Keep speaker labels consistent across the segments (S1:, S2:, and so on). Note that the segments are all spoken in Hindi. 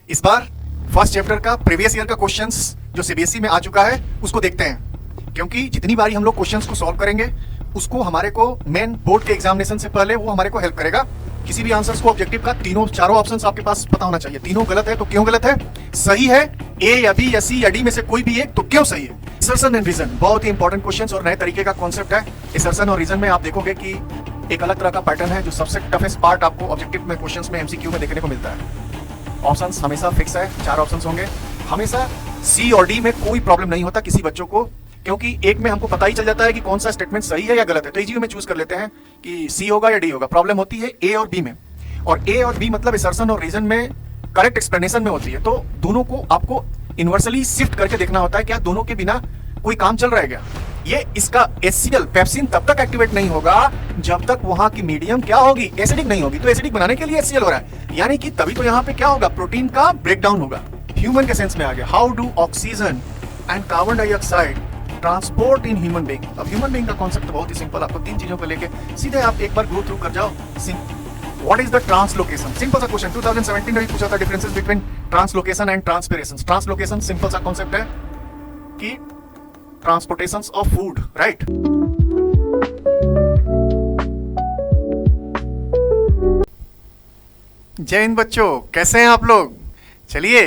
S1: इस बार फर्स्ट चैप्टर का प्रीवियस ईयर का क्वेश्चंस जो सीबीएसई में आ चुका है उसको देखते हैं, क्योंकि जितनी बारी हम लोग क्वेश्चंस को सॉल्व करेंगे उसको हमारे को मेन बोर्ड के एग्जामिनेशन से पहले वो हमारे को हेल्प करेगा। किसी भी आंसर्स को ऑब्जेक्टिव का तीनों चारों ऑप्शंस आपके पास पता होना चाहिए। तीनों गलत है तो क्यों गलत है, सही है ए या बी या सी या डी में से कोई भी एक तो क्यों सही है। असर्शन एंड रीजन बहुत ही इंपॉर्टेंट क्वेश्चंस और नए तरीके का कॉन्सेप्ट है। असर्शन और रीजन में आप देखोगे कि एक अलग तरह का पैटर्न है जो सबसे टफेस्ट पार्ट आपको ऑब्जेक्टिव में क्वेश्चंस में एमसीक्यू में देखने को मिलता है। ऑप्शंस हमेशा फिक्स है, 4 ऑप्शंस होंगे। हमेशा सी और डी में कोई प्रॉब्लम नहीं होता किसी बच्चों को, क्योंकि एक में हमको पता ही चल जाता है कि कौन सा स्टेटमेंट सही है या गलत है, तो इजी में चूज कर लेते हैं कि सी होगा या डी होगा। प्रॉब्लम होती है ए और बी में, और ए और बी मतलब असर्शन और रीजन में करेक्ट एक्सप्लेनेशन में होती है। तो दोनों को आपको इन्वर्सली शिफ्ट करके देखना होता है, क्या दोनों के बिना कोई काम चल रहा है क्या। ये इसका HCl पेप्सिन तब तक एक्टिवेट नहीं होगा जब तक वहां की मीडियम क्या होगी, एसिडिक नहीं होगी। तो एसिडिक बनाने के लिए HCl हो रहा है, यानी कि तभी तो यहाँ पे क्या होगा, प्रोटीन का ब्रेकडाउन होगा। ह्यूमन के सेंस में आ गया, how do oxygen and carbon dioxide transport in human being. अब ह्यूमन बीइंग का कॉन्सेप्ट बहुत ही सिंपल, आपको 3 चीजों को लेके सीधे आप एक बार गो थ्रू कर जाओ। What is the translocation, simple सा क्वेश्चन 2017 में भी पूछा था, differences between translocation and transpiration. Translocation simple सा कॉन्सेप्ट है कि ट्रांसपोर्टेशंस ऑफ फूड, राइट। जय हिंद बच्चों, कैसे हैं आप लोग। चलिए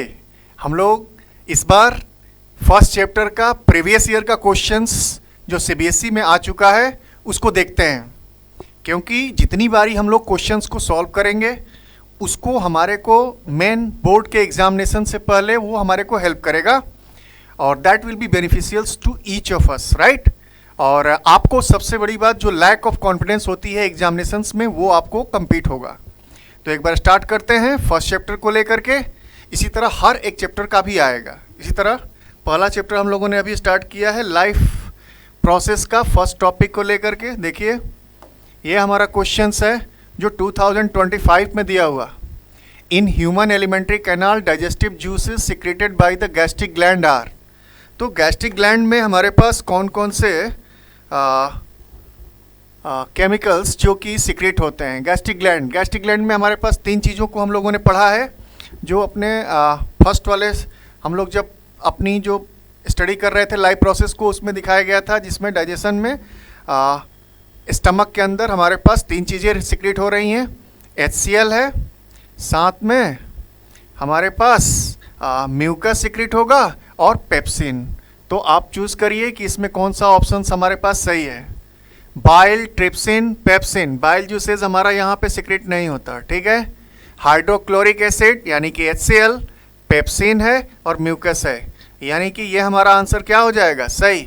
S1: हम लोग इस बार फर्स्ट चैप्टर का प्रीवियस ईयर का क्वेश्चंस जो सीबीएसई में आ चुका है उसको देखते हैं, क्योंकि जितनी बारी हम लोग क्वेश्चंस को सॉल्व करेंगे उसको हमारे को मेन बोर्ड के एग्जामिनेशन से पहले वो हमारे को हेल्प करेगा, और that will be beneficials to each of us, right. और आपको सबसे बड़ी बात जो लैक ऑफ कॉन्फिडेंस होती है एग्जामिनेशंस में वो आपको कंप्लीट होगा। तो एक बार स्टार्ट करते हैं फर्स्ट चैप्टर को लेकर के। इसी तरह हर एक चैप्टर का भी आएगा। इसी तरह पहला चैप्टर हम लोगों ने अभी स्टार्ट किया है लाइफ प्रोसेस का फर्स्ट टॉपिक को लेकर के। देखिए ये हमारा क्वेश्चंस है जो 2025 में दिया हुआ। In human alimentary canal digestive juices secreted by the gastric gland are. तो गैस्ट्रिक ग्लैंड में हमारे पास कौन कौन से केमिकल्स जो कि सीक्रेट होते हैं। गैस्ट्रिक ग्लैंड में हमारे पास 3 चीज़ों को हम लोगों ने पढ़ा है, जो अपने फर्स्ट वाले हम लोग जब अपनी जो स्टडी कर रहे थे लाइफ प्रोसेस को उसमें दिखाया गया था, जिसमें डाइजेशन में स्टमक के अंदर हमारे पास 3 चीज़ें सीक्रेट हो रही हैं। HCl है, साथ में हमारे पास म्यूकस सीक्रेट होगा और पेप्सिन। तो आप चूज़ करिए कि इसमें कौन सा ऑप्शन हमारे पास सही है। Bile, trypsin, pepsin. Bile juices हमारा यहाँ पे सीक्रेट नहीं होता, ठीक है। हाइड्रोक्लोरिक एसिड यानी कि HCl, पेप्सिन है और म्यूकस है, यानी कि ये हमारा आंसर क्या हो जाएगा, सही,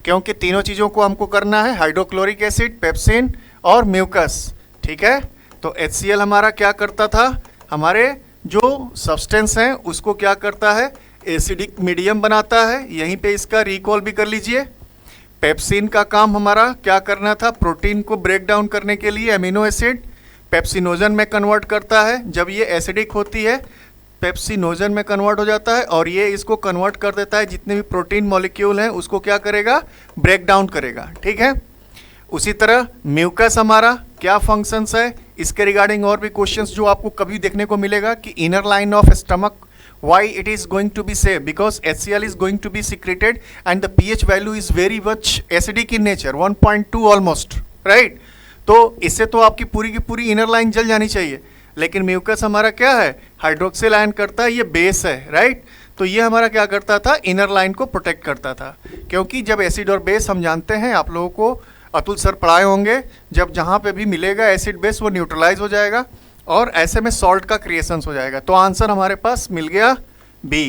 S1: क्योंकि तीनों चीज़ों को हमको करना है, हाइड्रोक्लोरिक एसिड, पेप्सिन और म्यूकस, ठीक है। तो HCl हमारा क्या करता था, हमारे जो सब्सटेंस हैं उसको क्या करता है, एसिडिक मीडियम बनाता है। यहीं पे इसका रिकॉल भी कर लीजिए। पेप्सिन का काम हमारा क्या करना था, प्रोटीन को ब्रेक डाउन करने के लिए एमिनो एसिड पेप्सिनोजन में कन्वर्ट करता है। जब ये एसिडिक होती है पेप्सिनोजन में कन्वर्ट हो जाता है, और ये इसको कन्वर्ट कर देता है, जितने भी प्रोटीन मॉलिक्यूल हैं उसको क्या करेगा, ब्रेक डाउन करेगा, ठीक है। उसी तरह म्यूकस हमारा क्या फंक्शंस है, इसके रिगार्डिंग और भी क्वेश्चंस जो आपको कभी देखने को मिलेगा कि inner line of stomach why it is going to be safe, because HCl is going to be secreted and the pH value is very much acidic in nature, 1.2 almost, right। तो इससे तो आपकी पूरी की पूरी इनर लाइन जल जानी चाहिए, लेकिन म्यूकस हमारा क्या है, हाइड्रोक्सिल आयन करता है, ये बेस है, राइट। तो ये हमारा क्या करता था, इनर लाइन को प्रोटेक्ट करता था, क्योंकि जब एसिड और बेस हम जानते हैं, आप लोगों को अतुल सर पढ़ाए होंगे, जब जहाँ पे भी मिलेगा एसिड बेस वो न्यूट्रलाइज हो जाएगा और ऐसे में सॉल्ट का क्रिएशन हो जाएगा। तो आंसर हमारे पास मिल गया बी।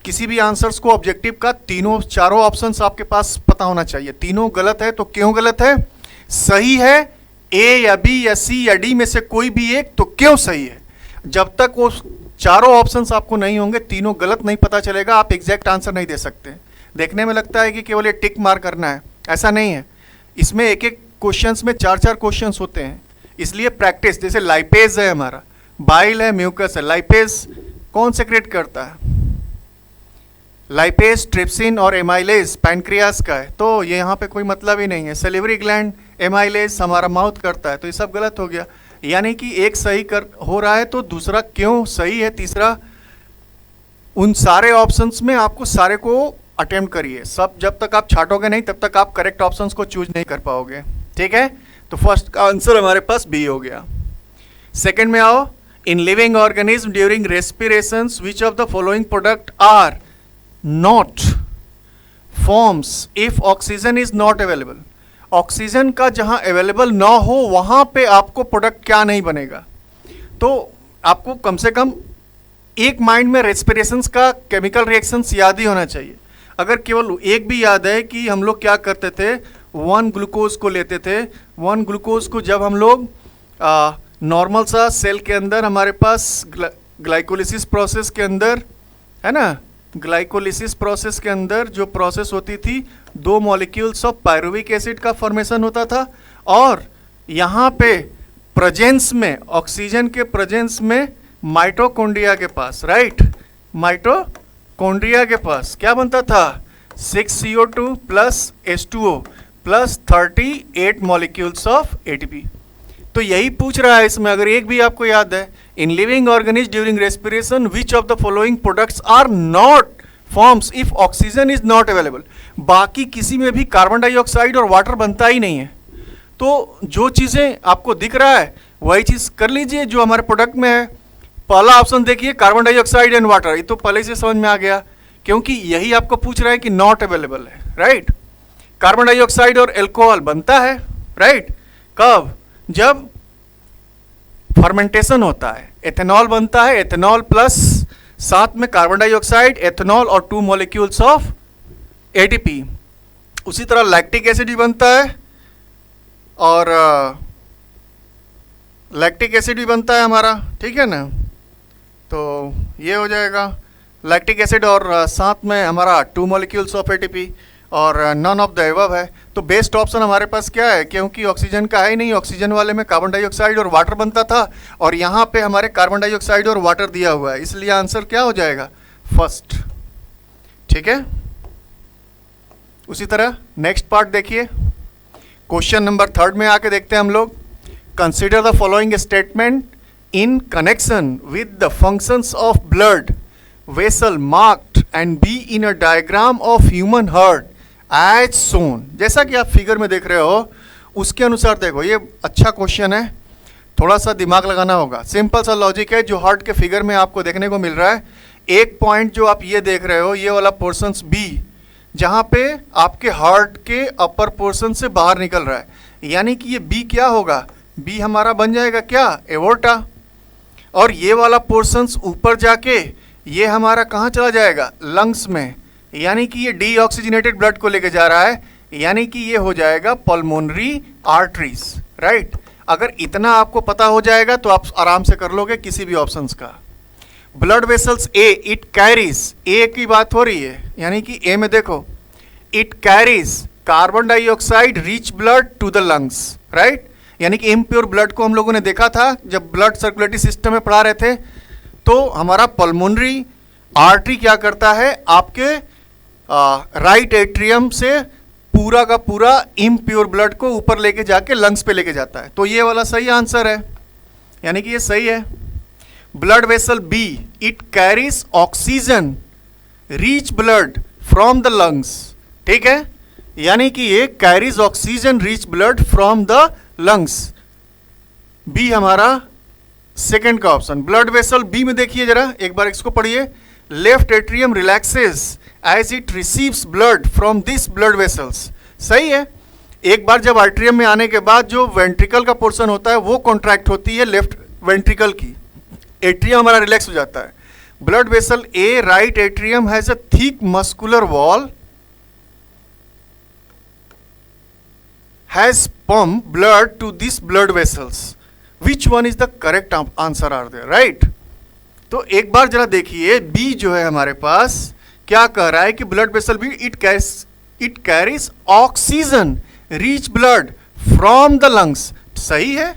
S1: किसी भी आंसर्स को ऑब्जेक्टिव का चारों ऑप्शंस आपके पास पता होना चाहिए। तीनों गलत है तो क्यों गलत है, सही है ए या बी या सी या डी में से कोई भी एक तो क्यों सही है। जब तक वो चारों ऑप्शंस आपको नहीं होंगे, तीनों गलत नहीं पता चलेगा, आप एग्जैक्ट आंसर नहीं दे सकते। देखने में लगता है कि केवल ये टिक मार करना है, ऐसा नहीं है। इसमें एक एक क्वेश्चंस में 4-4 क्वेश्चंस होते हैं, इसलिए प्रैक्टिस। जैसे लाइपेज है हमारा, बाइल है, म्यूकस है। लाइपेज कौन सेक्रेट करता है, लाइपेज, ट्रिप्सिन और एमाइलेज पैनक्रियास का है, तो ये यहाँ पे कोई मतलब ही नहीं है। सेलिवरी ग्लैंड, एमाइलेज हमारा माउथ करता है, तो ये सब गलत हो गया। यानी कि एक सही कर हो रहा है तो दूसरा क्यों सही है, तीसरा उन सारे ऑप्शंस में आपको सारे को अटेम्प्ट करिए, सब जब तक आप छाटोगे नहीं तब तक आप करेक्ट ऑप्शंस को चूज नहीं कर पाओगे। ठीक है, तो फर्स्ट का आंसर हमारे पास बी हो गया। सेकंड में आओ, in living organism during respiration which of the following product are not forms if oxygen is not available. Oxygen का जहां अवेलेबल ना हो वहां पे आपको प्रोडक्ट क्या नहीं बनेगा। तो आपको कम से कम एक माइंड में रेस्पिरेशंस का केमिकल रिएक्शंस याद ही होना चाहिए। अगर केवल एक भी याद है कि हम लोग क्या करते थे, 1 ग्लूकोज को लेते थे, 1 ग्लूकोज को जब हम लोग नॉर्मल सा सेल के अंदर हमारे पास ग्लाइकोलिसिस प्रोसेस के अंदर है ना, ग्लाइकोलिसिस प्रोसेस के अंदर जो प्रोसेस होती थी 2 मॉलिक्यूल्स ऑफ पायरुविक एसिड का फॉर्मेशन होता था, और यहाँ पे प्रेजेंस में ऑक्सीजन के प्रेजेंस में माइटोकॉन्ड्रिया के पास, राइट, माइटोकॉन्ड्रिया के पास क्या बनता था, 6CO2 plus H2O plus 38 molecules of ATP। तो यही पूछ रहा है इसमें, अगर एक भी आपको याद है, in living organism during respiration which of the following products are not forms if oxygen is not available. बाकी किसी में भी कार्बन डाइऑक्साइड और वाटर बनता ही नहीं है। तो जो चीज़ें आपको दिख रहा है वही चीज़ कर लीजिए जो हमारे प्रोडक्ट में है। पहला ऑप्शन देखिए, कार्बन डाइऑक्साइड एंड वाटर, ये तो पहले से समझ में आ गया क्योंकि यही आपको पूछ रहा है कि नॉट अवेलेबल है, राइट। कार्बन डाइऑक्साइड और एल्कोहल बनता है, राइट, कब, जब फर्मेंटेशन होता है, एथेनॉल बनता है, एथेनॉल प्लस साथ में कार्बन डाइऑक्साइड, एथेनॉल और 2 मॉलिक्यूल्स ऑफ ATP। उसी तरह लैक्टिक एसिड भी बनता है और लैक्टिक एसिड भी बनता है हमारा, ठीक है ना। तो ये हो जाएगा लैक्टिक एसिड और साथ में हमारा 2 मॉलिक्यूल्स ऑफ ATP और नन ऑफ द एबव है। तो बेस्ट ऑप्शन हमारे पास क्या है, क्योंकि ऑक्सीजन का है ही नहीं, ऑक्सीजन वाले में कार्बन डाइऑक्साइड और वाटर बनता था और यहाँ पे हमारे कार्बन डाइऑक्साइड और वाटर दिया हुआ है, इसलिए आंसर क्या हो जाएगा, फर्स्ट। ठीक है, उसी तरह नेक्स्ट पार्ट देखिए, क्वेश्चन नंबर 3 में आके देखते हैं हम लोग। Consider the following statement in connection with the functions of blood vessel marked and B in a diagram of human heart as shown. जैसा कि आप फिगर में देख रहे हो उसके अनुसार देखो, ये अच्छा क्वेश्चन है, थोड़ा सा दिमाग लगाना होगा। सिंपल सा लॉजिक है जो हार्ट के फिगर में आपको देखने को मिल रहा है। एक पॉइंट जो आप ये देख रहे हो, ये वाला पोर्शंस बी, जहाँ पे आपके हार्ट के अपर पोर्शन से बाहर निकल रहा है, यानी कि ये बी क्या होगा, बी हमारा बन जाएगा क्या, एवोर्टा। और ये वाला पोर्शंस ऊपर जाके ये हमारा कहाँ चला जाएगा, लंग्स में, यानी कि ये डीऑक्सीजनेटेड ब्लड को लेके जा रहा है, यानी कि ये हो जाएगा पल्मोनरी आर्टरीज, राइट। अगर इतना आपको पता हो जाएगा तो आप आराम से कर लोगे किसी भी ऑप्शंस का। Blood vessels A, it carries, A की बात हो रही है, यानी कि ए में देखो, it carries carbon dioxide rich blood to the lungs, right. यानी कि इम्प्योर ब्लड को हम लोगों ने देखा था जब ब्लड सर्कुलेटरी सिस्टम में पढ़ा रहे थे। तो हमारा पल्मोनरी आर्टरी क्या करता है, आपके राइट एट्रियम से पूरा का पूरा इम्प्योर ब्लड को ऊपर लेके जाके लंग्स पे लेके जाता है। तो ये वाला सही आंसर है, यानी कि ये सही है। Blood vessel B, it carries oxygen rich blood from the lungs, ठीक है, यानी कि ये carries oxygen rich blood from the lungs, B हमारा सेकेंड का ऑप्शन। ब्लड वेसल बी में देखिए जरा एक बार इसको पढ़िए, left atrium relaxes as it receives blood from this blood vessels, सही है। एक बार जब आर्ट्रियम में आने के बाद जो वेंट्रिकल का पोर्शन होता है वो कॉन्ट्रैक्ट होती है लेफ्ट वेंट्रिकल की, एट्रियम हमारा रिलैक्स हो जाता है। Blood vessel A, right atrium has a thick muscular wall, has pumped blood to these blood vessels. Which one is the correct answer are there, right? तो एक बार जरा देखिए बी जो है हमारे पास क्या कह रहा है कि blood vessel B it carries oxygen rich blood from the lungs, सही है।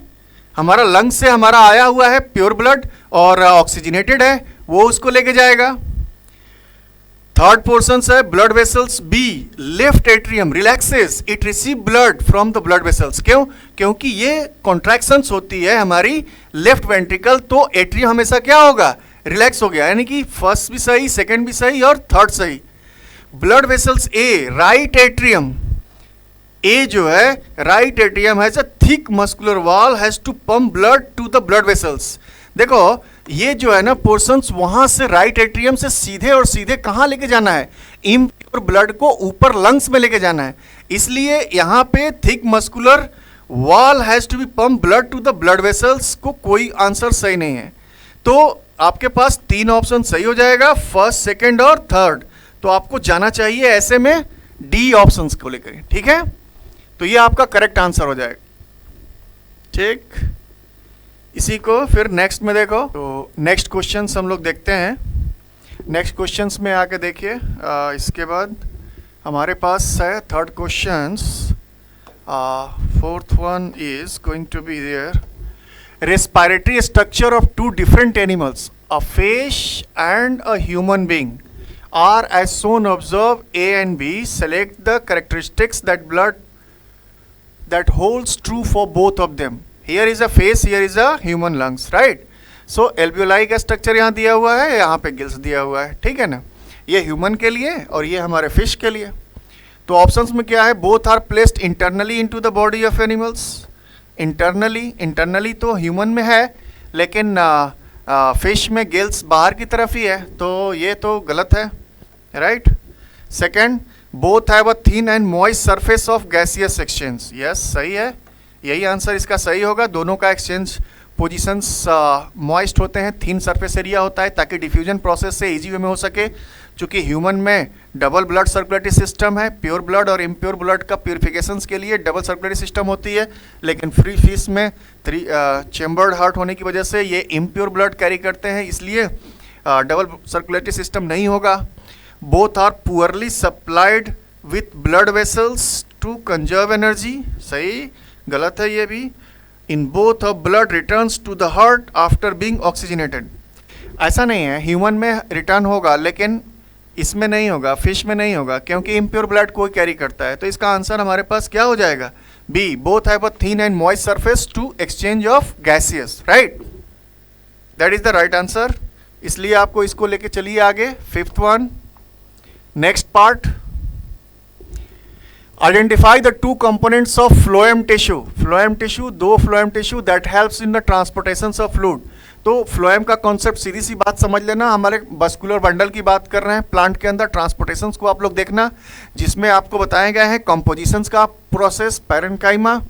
S1: हमारा लंग्स से हमारा आया हुआ है प्योर ब्लड और ऑक्सीजनेटेड है, वो उसको लेके जाएगा। थर्ड पोर्शन है blood vessels B, left atrium relaxes, it receive blood from the blood vessels, क्यों, क्योंकि ये कॉन्ट्रैक्शंस होती है हमारी लेफ्ट वेंट्रिकल, तो एट्रियम हमेशा क्या होगा, रिलैक्स हो गया, यानी कि फर्स्ट भी सही, सेकंड भी सही और थर्ड सही। Blood vessels A, right atrium, A जो है right atrium has a thick muscular wall, has to pump blood to the blood vessels. देखो ये जो है ना पोर्शंस, वहां से राइट एट्रियम से सीधे और सीधे कहाँ लेके जाना है, इम्प्योर ब्लड को ऊपर लंग्स में लेके जाना है, इसलिए यहाँ पे thick muscular wall has to be pump blood to the blood vessels को कोई आंसर सही नहीं है। तो आपके पास 3 ऑप्शन सही हो जाएगा, फर्स्ट, सेकंड और थर्ड। तो आपको जाना चाहिए ऐसे में डी ऑप्शंस को लेकर, ठीक है। तो ये आपका करेक्ट आंसर हो जाएगा, ठीक। इसी को फिर नेक्स्ट में देखो, तो नेक्स्ट क्वेश्चंस हम लोग देखते हैं। नेक्स्ट क्वेश्चंस में आके देखिए, इसके बाद हमारे पास है third questions. Fourth one is going to be there, respiratory structure of 2 different animals, a fish and a human being, are as shown. Observe A and B. Select the characteristics that holds true for both of them. Here is a face, here is a human lungs, right? So alveoli का स्ट्रक्चर यहाँ दिया हुआ है, यहाँ पे गिल्स दिया हुआ है, ठीक है ना। ये ह्यूमन के लिए और ये हमारे फिश के लिए। तो ऑप्शंस में क्या है, both are placed internally into the body of animals. Internally तो ह्यूमन में है, लेकिन फिश में गिल्स बाहर की तरफ ही है, तो ये तो गलत है, right. Second, both have a thin and moist surface of gaseous exchange. Yes, सही है, यही आंसर इसका सही होगा। दोनों का एक्सचेंज पोजीशंस मॉइस्ट होते हैं, थिन सरफेस एरिया होता है ताकि डिफ्यूजन प्रोसेस से इजी वे में हो सके। चूँकि ह्यूमन में डबल ब्लड सर्कुलेटरी सिस्टम है, प्योर ब्लड और इम्प्योर ब्लड का प्योरिफिकेशंस के लिए डबल सर्कुलेटरी सिस्टम होती है, लेकिन फ्री फिश में चेम्बर्ड हार्ट होने की वजह से ये इम्प्योर ब्लड कैरी करते हैं, इसलिए डबल सर्कुलेटरी सिस्टम नहीं होगा। Both are poorly supplied with blood vessels to conserve energy, सही, गलत है ये भी। In both of blood returns to the heart after being oxygenated. ऐसा नहीं है, ह्यूमन में रिटर्न होगा लेकिन इसमें नहीं होगा, फिश में नहीं होगा, क्योंकि इम्प्योर ब्लड कोई कैरी करता है। तो इसका आंसर हमारे पास क्या हो जाएगा, B, both have a thin and moist surface to exchange of gaseous, right, that is the right answer. इसलिए आपको इसको लेके चलिए आगे, fifth one, next part. Identify the 2 components of phloem tissue. Phloem tissue, 2 phloem tissue that helps in the transportation of fluid. तो फ्लोएम का कॉन्सेप्ट सीधी सी बात समझ लेना, हमारे मस्कुलर बंडल की बात कर रहे हैं प्लांट के अंदर। ट्रांसपोर्टेशंस को आप लोग देखना, जिसमें आपको बताया गया है कंपोजिशंस का प्रोसेस, पैरेन्काइमा,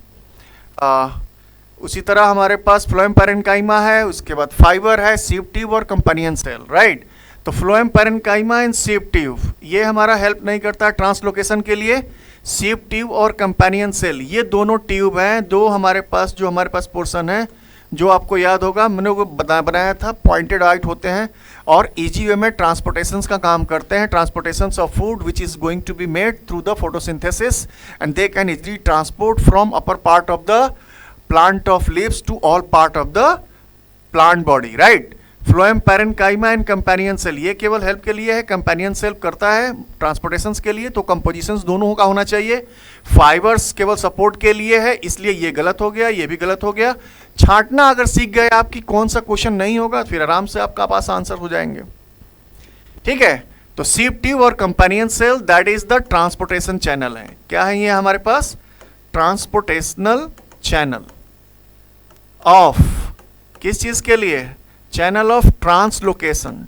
S1: उसी तरह हमारे पास फ्लोएम पैरेन्काइमा है, उसके बाद फाइबर है, सीव ट्यूब और कंपेनियन सेल, राइट। तो phloem parenchyma and sieve tube ये हमारा हेल्प नहीं करता ट्रांसलोकेशन के लिए। सीव ट्यूब और कंपेनियन सेल ये दोनों ट्यूब हैं, दो हमारे पास जो हमारे पास पोर्शन है, जो आपको याद होगा मैंने वो बनाया था, पॉइंटेड आउट होते हैं और इजी वे में ट्रांसपोर्टेशंस का काम करते हैं। Transportations of food which is going to be made through the photosynthesis and they can easily transport from upper part of the plant of leaves to all part of the plant body, right. Phloem parenchyma and companion cell ये केवल हेल्प के लिए है, कंपेनियन सेल करता है ट्रांसपोर्टेशंस के लिए, तो कंपोजिशंस दोनों का होना चाहिए। फाइबर्स केवल सपोर्ट के लिए है, इसलिए ये गलत हो गया, ये भी गलत हो गया। छांटना अगर सीख गए आपकी कौन सा क्वेश्चन नहीं होगा, फिर आराम से आपका पास आंसर हो जाएंगे, ठीक है। तो सीव ट्यूब और companion cell that is the transportation channel है। क्या है ये हमारे पास, ट्रांसपोर्टेशनल चैनल ऑफ किस चीज के लिए, चैनल ऑफ ट्रांसलोकेशन।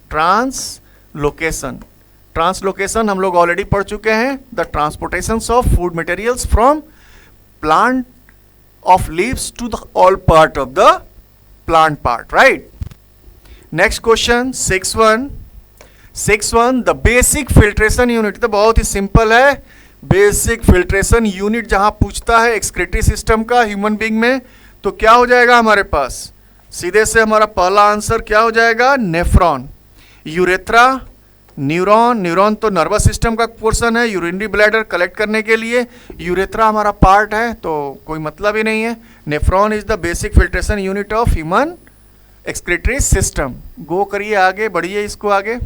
S1: ट्रांसलोकेशन हम लोग ऑलरेडी पढ़ चुके हैं, the transportations of food materials from plant of leaves to the all part of the plant part, right. Next question 6.1 the basic filtration unit. तो बहुत ही सिंपल है, बेसिक फिल्ट्रेशन यूनिट जहां पूछता है एक्सक्रीटरी सिस्टम का ह्यूमन बीइंग में, तो क्या हो जाएगा हमारे पास, सीधे से हमारा पहला आंसर क्या हो जाएगा, नेफ्रॉन। यूरेथ्रा, न्यूरॉन, न्यूरॉन तो नर्वस सिस्टम का पोर्शन है, यूरिनरी ब्लैडर कलेक्ट करने के लिए, यूरेथ्रा हमारा पार्ट है, तो कोई मतलब ही नहीं है। Nephron is the basic filtration unit of human excretory system. Go करिए आगे, बढ़िए इसको आगे।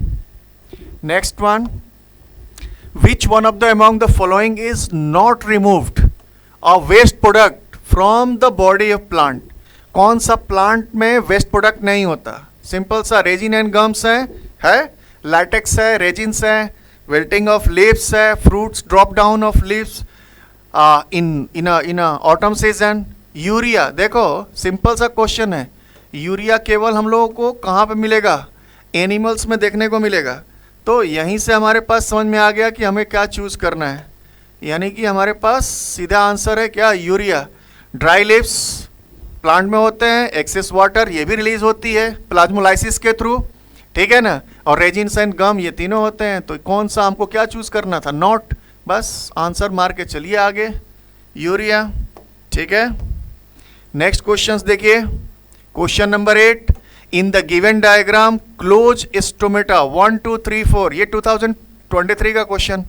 S1: Next one, which one of the among the following is not removed a waste product from the body of plant. कौन सा प्लांट में वेस्ट प्रोडक्ट नहीं होता? सिंपल सा, रेजिन एंड गम्स है, लैटेक्स है, रेजिन्स है, विल्टिंग ऑफ लीव्स है, fruits drop down of leaves in autumn season. Urea, देखो सिंपल सा क्वेश्चन है, यूरिया केवल हम लोगों को कहाँ पे मिलेगा? एनिमल्स में देखने को मिलेगा। तो यहीं से हमारे पास समझ में आ गया कि हमें क्या चूज़ करना है, यानी कि हमारे पास सीधा आंसर है क्या? यूरिया। ड्राई लीव्स प्लांट में होते हैं, एक्सेस वाटर ये भी रिलीज होती है प्लाज्मोलाइसिस के थ्रू, ठीक है ना, और रेजिन्स एंड गम ये तीनों होते हैं। तो कौन सा हमको क्या चूज़ करना था? नॉट। बस आंसर मार के चलिए आगे, यूरिया, ठीक है। नेक्स्ट क्वेश्चन देखिए, question number 8, in the given diagram close stomata 1 2 3 4, ये 2023 का क्वेश्चन।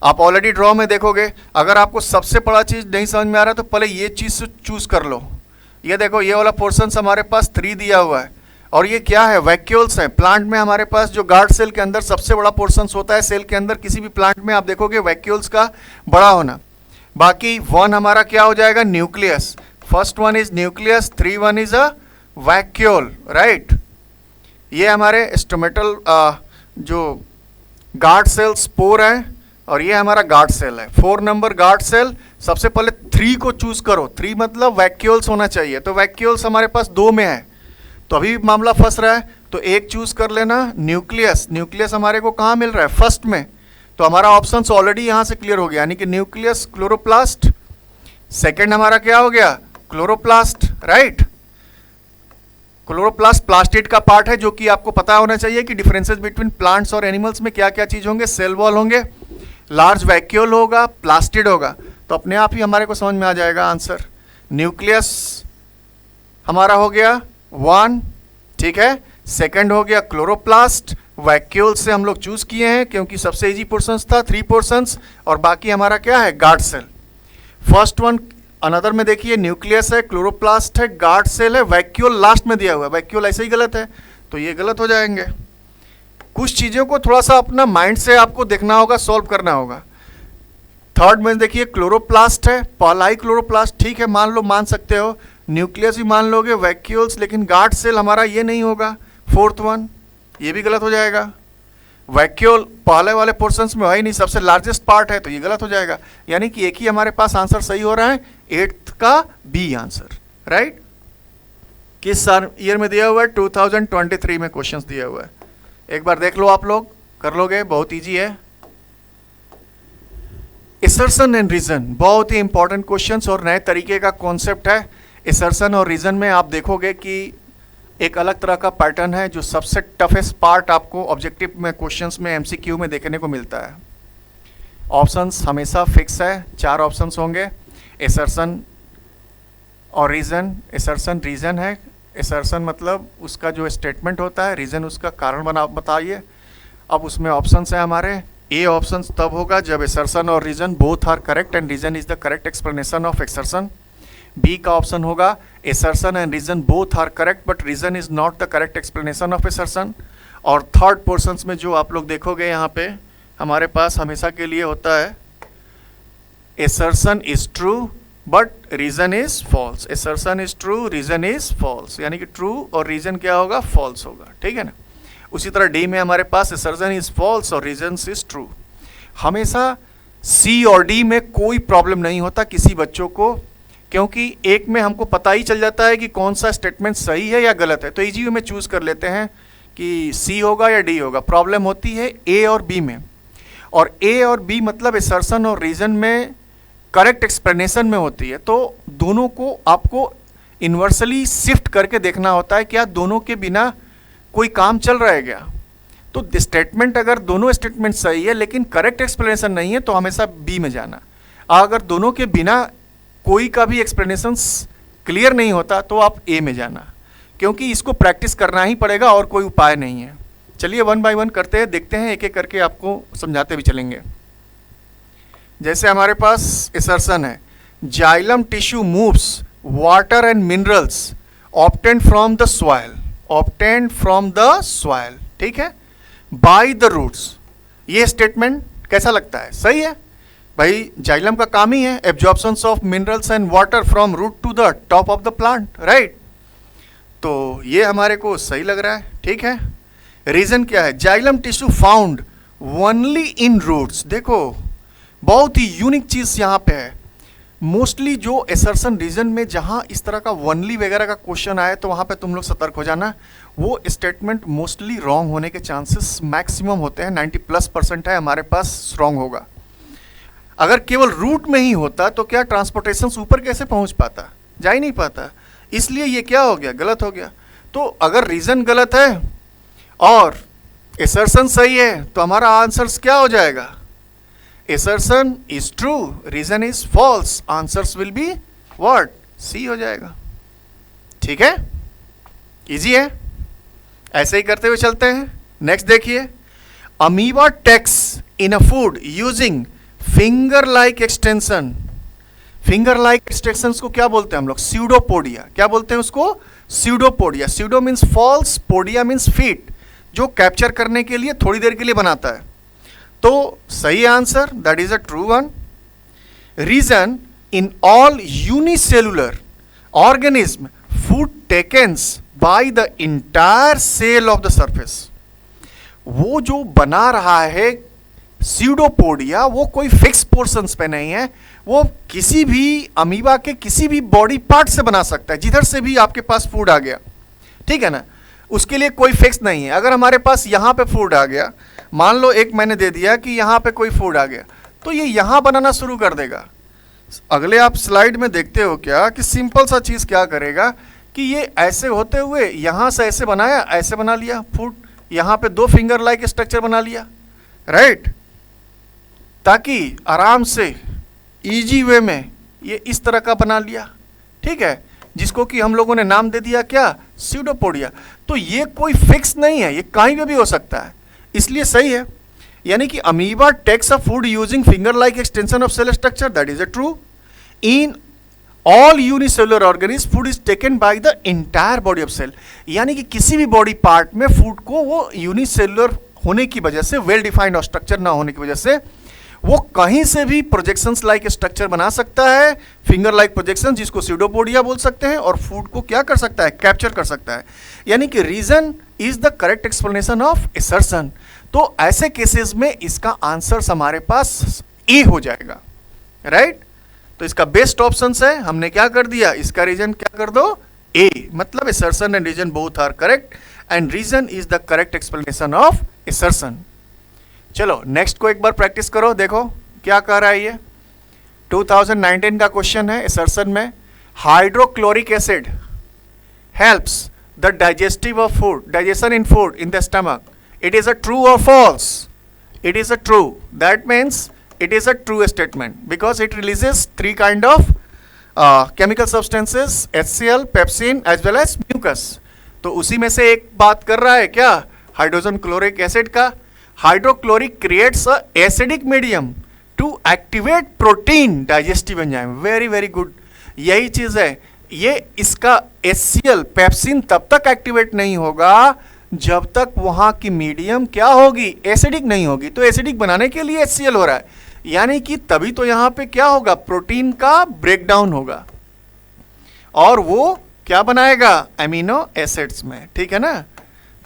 S1: आप ऑलरेडी ड्रॉ में देखोगे। अगर आपको सबसे बड़ा चीज़ नहीं समझ में आ रहा तो पहले ये चीज़ चूज़ कर लो। ये देखो, ये वाला पोर्शन हमारे पास 3 दिया हुआ है, और ये क्या है? वैक्यूल्स हैं। प्लांट में हमारे पास जो गार्ड सेल के अंदर सबसे बड़ा पोर्शन होता है सेल के अंदर, किसी भी प्लांट में आप देखोगे वैक्यूल्स का बड़ा होना। बाकी 1 हमारा क्या हो जाएगा? Nucleus. First one is nucleus, 3 1 is a vacuole, right. ये हमारे स्टोमेटल जो गार्ड सेल स्पोर है, और ये हमारा गार्ड सेल है। 4 नंबर गार्ड सेल। सबसे पहले 3 को चूज करो, 3 मतलब वैक्यूल्स होना चाहिए। तो वैक्यूल्स हमारे पास 2 में है, तो अभी मामला फंस रहा है, तो एक चूज कर लेना, न्यूक्लियस। न्यूक्लियस हमारे को कहाँ मिल रहा है? फर्स्ट में। तो हमारा ऑप्शन ऑलरेडी यहाँ से क्लियर हो गया, यानी कि न्यूक्लियस क्लोरोप्लास्ट। सेकेंड हमारा क्या हो गया? Chloroplast, right. क्लोरोप्लास्ट प्लास्टिड का पार्ट है, जो कि आपको पता होना चाहिए कि डिफरेंसेस बिटवीन प्लांट्स और एनिमल्स में क्या क्या चीज होंगे। सेल वॉल होंगे, लार्ज वैक्यूल होगा, प्लास्टिड होगा। तो अपने आप ही हमारे को समझ में आ जाएगा आंसर। न्यूक्लियस हमारा हो गया 1, ठीक है। सेकंड हो गया क्लोरोप्लास्ट। वैक्यूल से हम लोग चूज किए हैं क्योंकि सबसे इजी पोर्शंस था, 3 पोर्शंस, और बाकी हमारा क्या है? Guard cell. First one another में देखिए, न्यूक्लियस है, क्लोरोप्लास्ट है, गार्ड सेल है, वैक्यूल लास्ट में दिया हुआ है। वैक्यूल ऐसे ही गलत है, तो ये गलत हो जाएंगे। कुछ चीज़ों को थोड़ा सा अपना माइंड से आपको देखना होगा, सॉल्व करना होगा। थर्ड में देखिए क्लोरोप्लास्ट है, पॉलाई क्लोरोप्लास्ट, ठीक है, मान सकते हो। न्यूक्लियस भी मान लोगे, वैक्यूल्स, लेकिन गार्ड सेल हमारा ये नहीं होगा। फोर्थ वन ये भी गलत हो जाएगा। वैक्यूल पहले वाले पोर्शंस में है ही नहीं, सबसे लार्जेस्ट पार्ट है, तो ये गलत हो जाएगा। यानी कि एक ही हमारे पास आंसर सही हो रहा है, 8th का बी आंसर, राइट। किस ईयर में दिया हुआ है? 2023 में क्वेश्चंस दिया हुआ है। एक बार देख लो, आप लोग कर लोगे, बहुत इजी है। असर्शन एंड रीजन, बहुत ही इंपॉर्टेंट क्वेश्चंस और नए तरीके का कॉन्सेप्ट है। असर्शन और रीजन में आप देखोगे कि एक अलग तरह का पैटर्न है, जो सबसे टफेस्ट पार्ट आपको ऑब्जेक्टिव में क्वेश्चंस में एमसीक्यू में देखने को मिलता है। ऑप्शंस हमेशा फिक्स है, 4 ऑप्शंस होंगे, असर्शन और रीजन। असर्शन रीजन है, असर्शन मतलब उसका जो स्टेटमेंट होता है, रीजन उसका कारण बना बताइए। अब उसमें ऑप्शंस है हमारे, ए ऑप्शन तब होगा जब असर्शन और reason both are correct and reason is the correct explanation of assertion. B का ऑप्शन होगा assertion and reason both are correct but reason is not the correct explanation of assertion. और थर्ड पोर्शंस में जो आप लोग देखोगे यहाँ पे हमारे पास हमेशा के लिए होता है assertion is true but reason is false. Assertion is true, reason is false, यानी कि ट्रू और रीजन क्या होगा? फॉल्स होगा, ठीक है ना। उसी तरह डी में हमारे पास असर्शन इज फॉल्स और रीजन इज ट्रू। हमेशा सी और डी में कोई प्रॉब्लम नहीं होता किसी बच्चों को, क्योंकि एक में हमको पता ही चल जाता है कि कौन सा स्टेटमेंट सही है या गलत है, तो इजी में चूज कर लेते हैं कि सी होगा या डी होगा। प्रॉब्लम होती है ए और बी में, और ए और बी मतलब असर्शन और रीजन में करेक्ट एक्सप्लेनेशन में होती है। तो दोनों को आपको इन्वर्सली शिफ्ट करके देखना होता है, क्या दोनों के बिना कोई काम चल रहा है क्या। तो स्टेटमेंट अगर दोनों स्टेटमेंट सही है लेकिन करेक्ट एक्सप्लेनेशन नहीं है तो हमेशा बी में जाना। अगर दोनों के बिना कोई का भी एक्सप्लेनेशन क्लियर नहीं होता तो आप ए में जाना, क्योंकि इसको प्रैक्टिस करना ही पड़ेगा और कोई उपाय नहीं है। चलिए 1 बाय 1 करते हैं, देखते हैं, एक एक करके आपको समझाते भी चलेंगे। जैसे हमारे पास असर्शन है, xylem tissue moves water and minerals obtained from the soil, obtained from the soil, ठीक है, बाय द रूट्स। ये स्टेटमेंट कैसा लगता है? सही है भाई जाइलम का काम ही है absorption of minerals and water from root to the top of the plant, right. तो ये हमारे को सही लग रहा है, ठीक है। रीजन क्या है, xylem tissue found only in roots. देखो बहुत ही यूनिक चीज यहाँ पे है। मोस्टली जो एसर्शन रीजन में जहाँ इस तरह का वनली वगैरह का क्वेश्चन आए तो वहाँ पे तुम लोग सतर्क हो जाना, वो स्टेटमेंट मोस्टली रॉन्ग होने के चांसेस मैक्सिमम होते हैं। 90+% है हमारे पास रॉन्ग होगा। अगर केवल रूट में ही होता तो क्या ट्रांसपोर्टेशन ऊपर कैसे पहुँच पाता, जा ही नहीं पाता। इसलिए ये क्या हो गया, गलत हो गया। तो अगर रीजन गलत है और एसर्शन सही है तो हमारा आंसर क्या हो जाएगा, assertion is true, reason is false, answers will be what, C हो जाएगा। ठीक है, इजी है, ऐसे ही करते हुए चलते हैं। नेक्स्ट देखिए, amoeba takes in a food using finger like extension. Finger like extension को क्या बोलते हैं हम लोग, स्यूडोपोडिया। क्या बोलते हैं उसको, pseudopodia. Pseudo means false, podia means feet, जो कैप्चर करने के लिए थोड़ी देर के लिए बनाता है। तो सही answer, that is a true one. Reason, in all unicellular organism food takens by the entire cell of the surface. वो जो बना रहा है स्यूडोपोडिया, वो कोई फिक्स पोर्शंस पे नहीं है, वो किसी भी अमीबा के किसी भी बॉडी पार्ट से बना सकता है, जिधर से भी आपके पास फूड आ गया, ठीक है ना। उसके लिए कोई फिक्स नहीं है। अगर हमारे पास यहाँ पे फूड आ गया, मान लो एक मैंने दे दिया कि यहाँ पे कोई फूड आ गया, तो ये यहाँ बनाना शुरू कर देगा। अगले आप स्लाइड में देखते हो क्या कि सिंपल सा चीज़ क्या करेगा कि ये ऐसे होते हुए यहाँ से ऐसे बनाया, ऐसे बना लिया फूड, यहाँ पे 2 फिंगर लाइक स्ट्रक्चर बना लिया, राइट, ताकि आराम से इजी वे में ये इस तरह का बना लिया, ठीक है, जिसको कि हम लोगों ने नाम दे दिया क्या, स्यूडोपोडिया। तो ये कोई फिक्स नहीं है, ये कहीं पे भी हो सकता है, इसलिए सही है। यानी कि amoeba takes a food using finger like extension of cell structure, that is a true. In all unicellular organism food is taken by the entire body of cell. यानी कि किसी भी बॉडी पार्ट में फूड को वो यूनिसेलुलर होने की वजह से, वेल डिफाइंड स्ट्रक्चर ना होने की वजह से, वो कहीं से भी प्रोजेक्शंस लाइक स्ट्रक्चर बना सकता है, फिंगर लाइक प्रोजेक्शन, जिसको स्यूडोपोडिया बोल सकते हैं, और फूड को क्या कर सकता है, कैप्चर कर सकता है। यानी कि reason is the correct explanation of assertion. तो ऐसे केसेस में इसका आंसर हमारे पास ए हो जाएगा, राइट। तो इसका बेस्ट ऑप्शन है, हमने क्या कर दिया, इसका रीजन क्या कर दो, ए, मतलब assertion and reason both are correct and reason is the correct explanation of assertion. चलो नेक्स्ट को एक बार प्रैक्टिस करो, देखो क्या कह रहा है ये। 2019 का क्वेश्चन है एसर्शन में, hydrochloric acid helps the digestive of food, digestion in food in the stomach. It is a true और false, it is a true, that means it is a true statement because it releases 3 kind of chemical substances, HCl, pepsin as well as mucus। तो उसी में से एक बात कर रहा है क्या, हाइड्रोजन क्लोरिक एसिड का। Hydrochloric creates a acidic medium to activate protein digestive enzyme. Very very good, यही चीज है। ये इसका HCl, पेप्सिन तब तक एक्टिवेट नहीं होगा जब तक वहां की मीडियम क्या होगी, एसिडिक नहीं होगी। तो एसिडिक बनाने के लिए HCl हो रहा है, यानी कि तभी तो यहां पे क्या होगा, प्रोटीन का ब्रेकडाउन होगा और वो क्या बनाएगा, एमिनो एसिड्स में, ठीक है ना।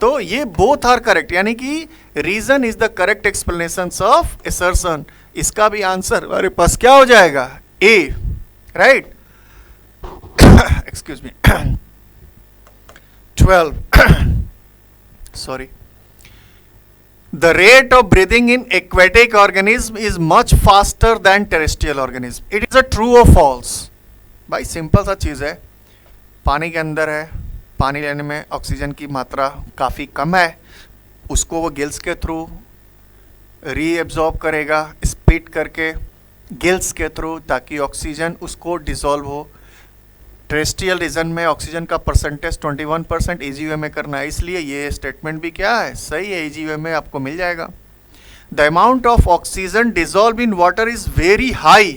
S1: तो ये बोथ आर करेक्ट, यानी कि reason is the correct explanation of assertion. इसका भी आंसर हमारे पास क्या हो जाएगा, A, right. Excuse me, 12 sorry, the rate of breathing in aquatic organism is much faster than terrestrial organism. It is a true or false? भाई सिंपल सा चीज़ है, पानी के अंदर है, पानी लेने में ऑक्सीजन की मात्रा काफ़ी कम है, उसको वो गिल्स के थ्रू रीएब्जॉर्ब करेगा, स्पीट करके गिल्स के थ्रू, ताकि ऑक्सीजन उसको डिसॉल्व हो। टेरेस्ट्रियल रीजन में ऑक्सीजन का परसेंटेज 21% इजी वे में करना है, इसलिए ये स्टेटमेंट भी क्या है, सही है, इजी वे में आपको मिल जाएगा। The amount of oxygen dissolve in water is very high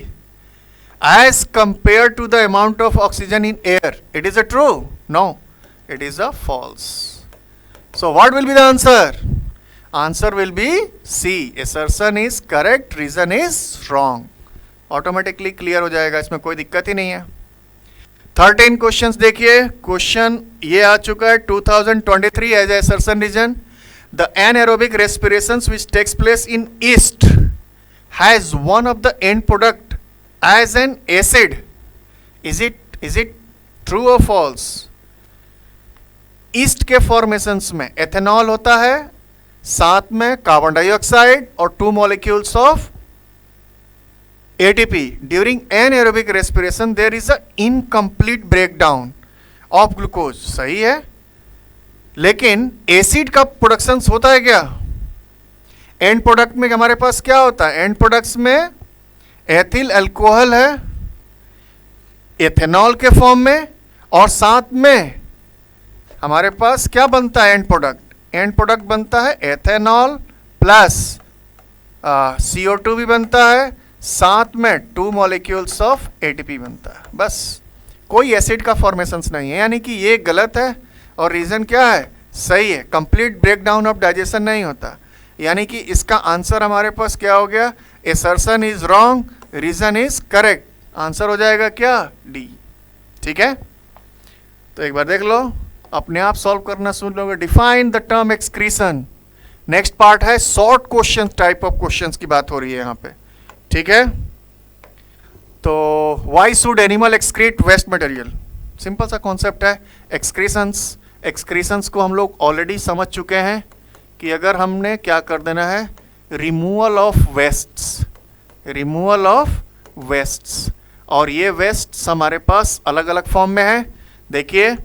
S1: as compare to the amount of oxygen in air. It is a true, no, it is a false. So what will be the answer, answer will be C, assertion is correct, reason is wrong। Automatically clear हो जाएगा, इसमें कोई दिक्कत ही नहीं है। 13 क्वेश्चंस देखिए। क्वेश्चन ये आ चुका है 2023 assertion reason the anaerobic respirations which takes place in yeast has one of the end product as an acid. Is it true और फॉल्स? ईस्ट के फॉर्मेशंस में एथेनॉल होता है, साथ में कार्बन डाइऑक्साइड और 2 molecules of ATP. During anaerobic respiration there is a incomplete breakdown of glucose. सही है, लेकिन एसिड का प्रोडक्शन होता है क्या? एंड प्रोडक्ट में हमारे पास क्या होता है? एंड प्रोडक्ट्स में एथिल अल्कोहल है एथेनॉल के फॉर्म में, और साथ में हमारे पास क्या बनता है? And product. एंड प्रोडक्ट बनता है एथेनॉल प्लस CO2 भी बनता है, साथ में 2 मॉलिक्यूल्स ऑफ ATP बनता है। बस, कोई एसिड का फॉर्मेशंस नहीं है, यानी कि ये गलत है। और रीज़न क्या है? सही है, कंप्लीट ब्रेकडाउन ऑफ डाइजेशन नहीं होता, यानी कि इसका आंसर हमारे पास क्या हो गया? Assertion is wrong, reason is correct. Answer हो जाएगा क्या? डी। ठीक है, तो एक बार देख लो, अपने आप सॉल्व करना सुन लोगे। Define the term excretion. Next part है short question, type of questions की बात हो रही है यहाँ पे। ठीक है, तो why should animal excrete waste material? Simple सा कॉन्सेप्ट है। एक्सक्रीशंस को हम लोग ऑलरेडी समझ चुके हैं कि अगर हमने क्या कर देना है, removal of wastes, removal of wastes. और ये वेस्ट्स हमारे पास अलग अलग फॉर्म में है। देखिए,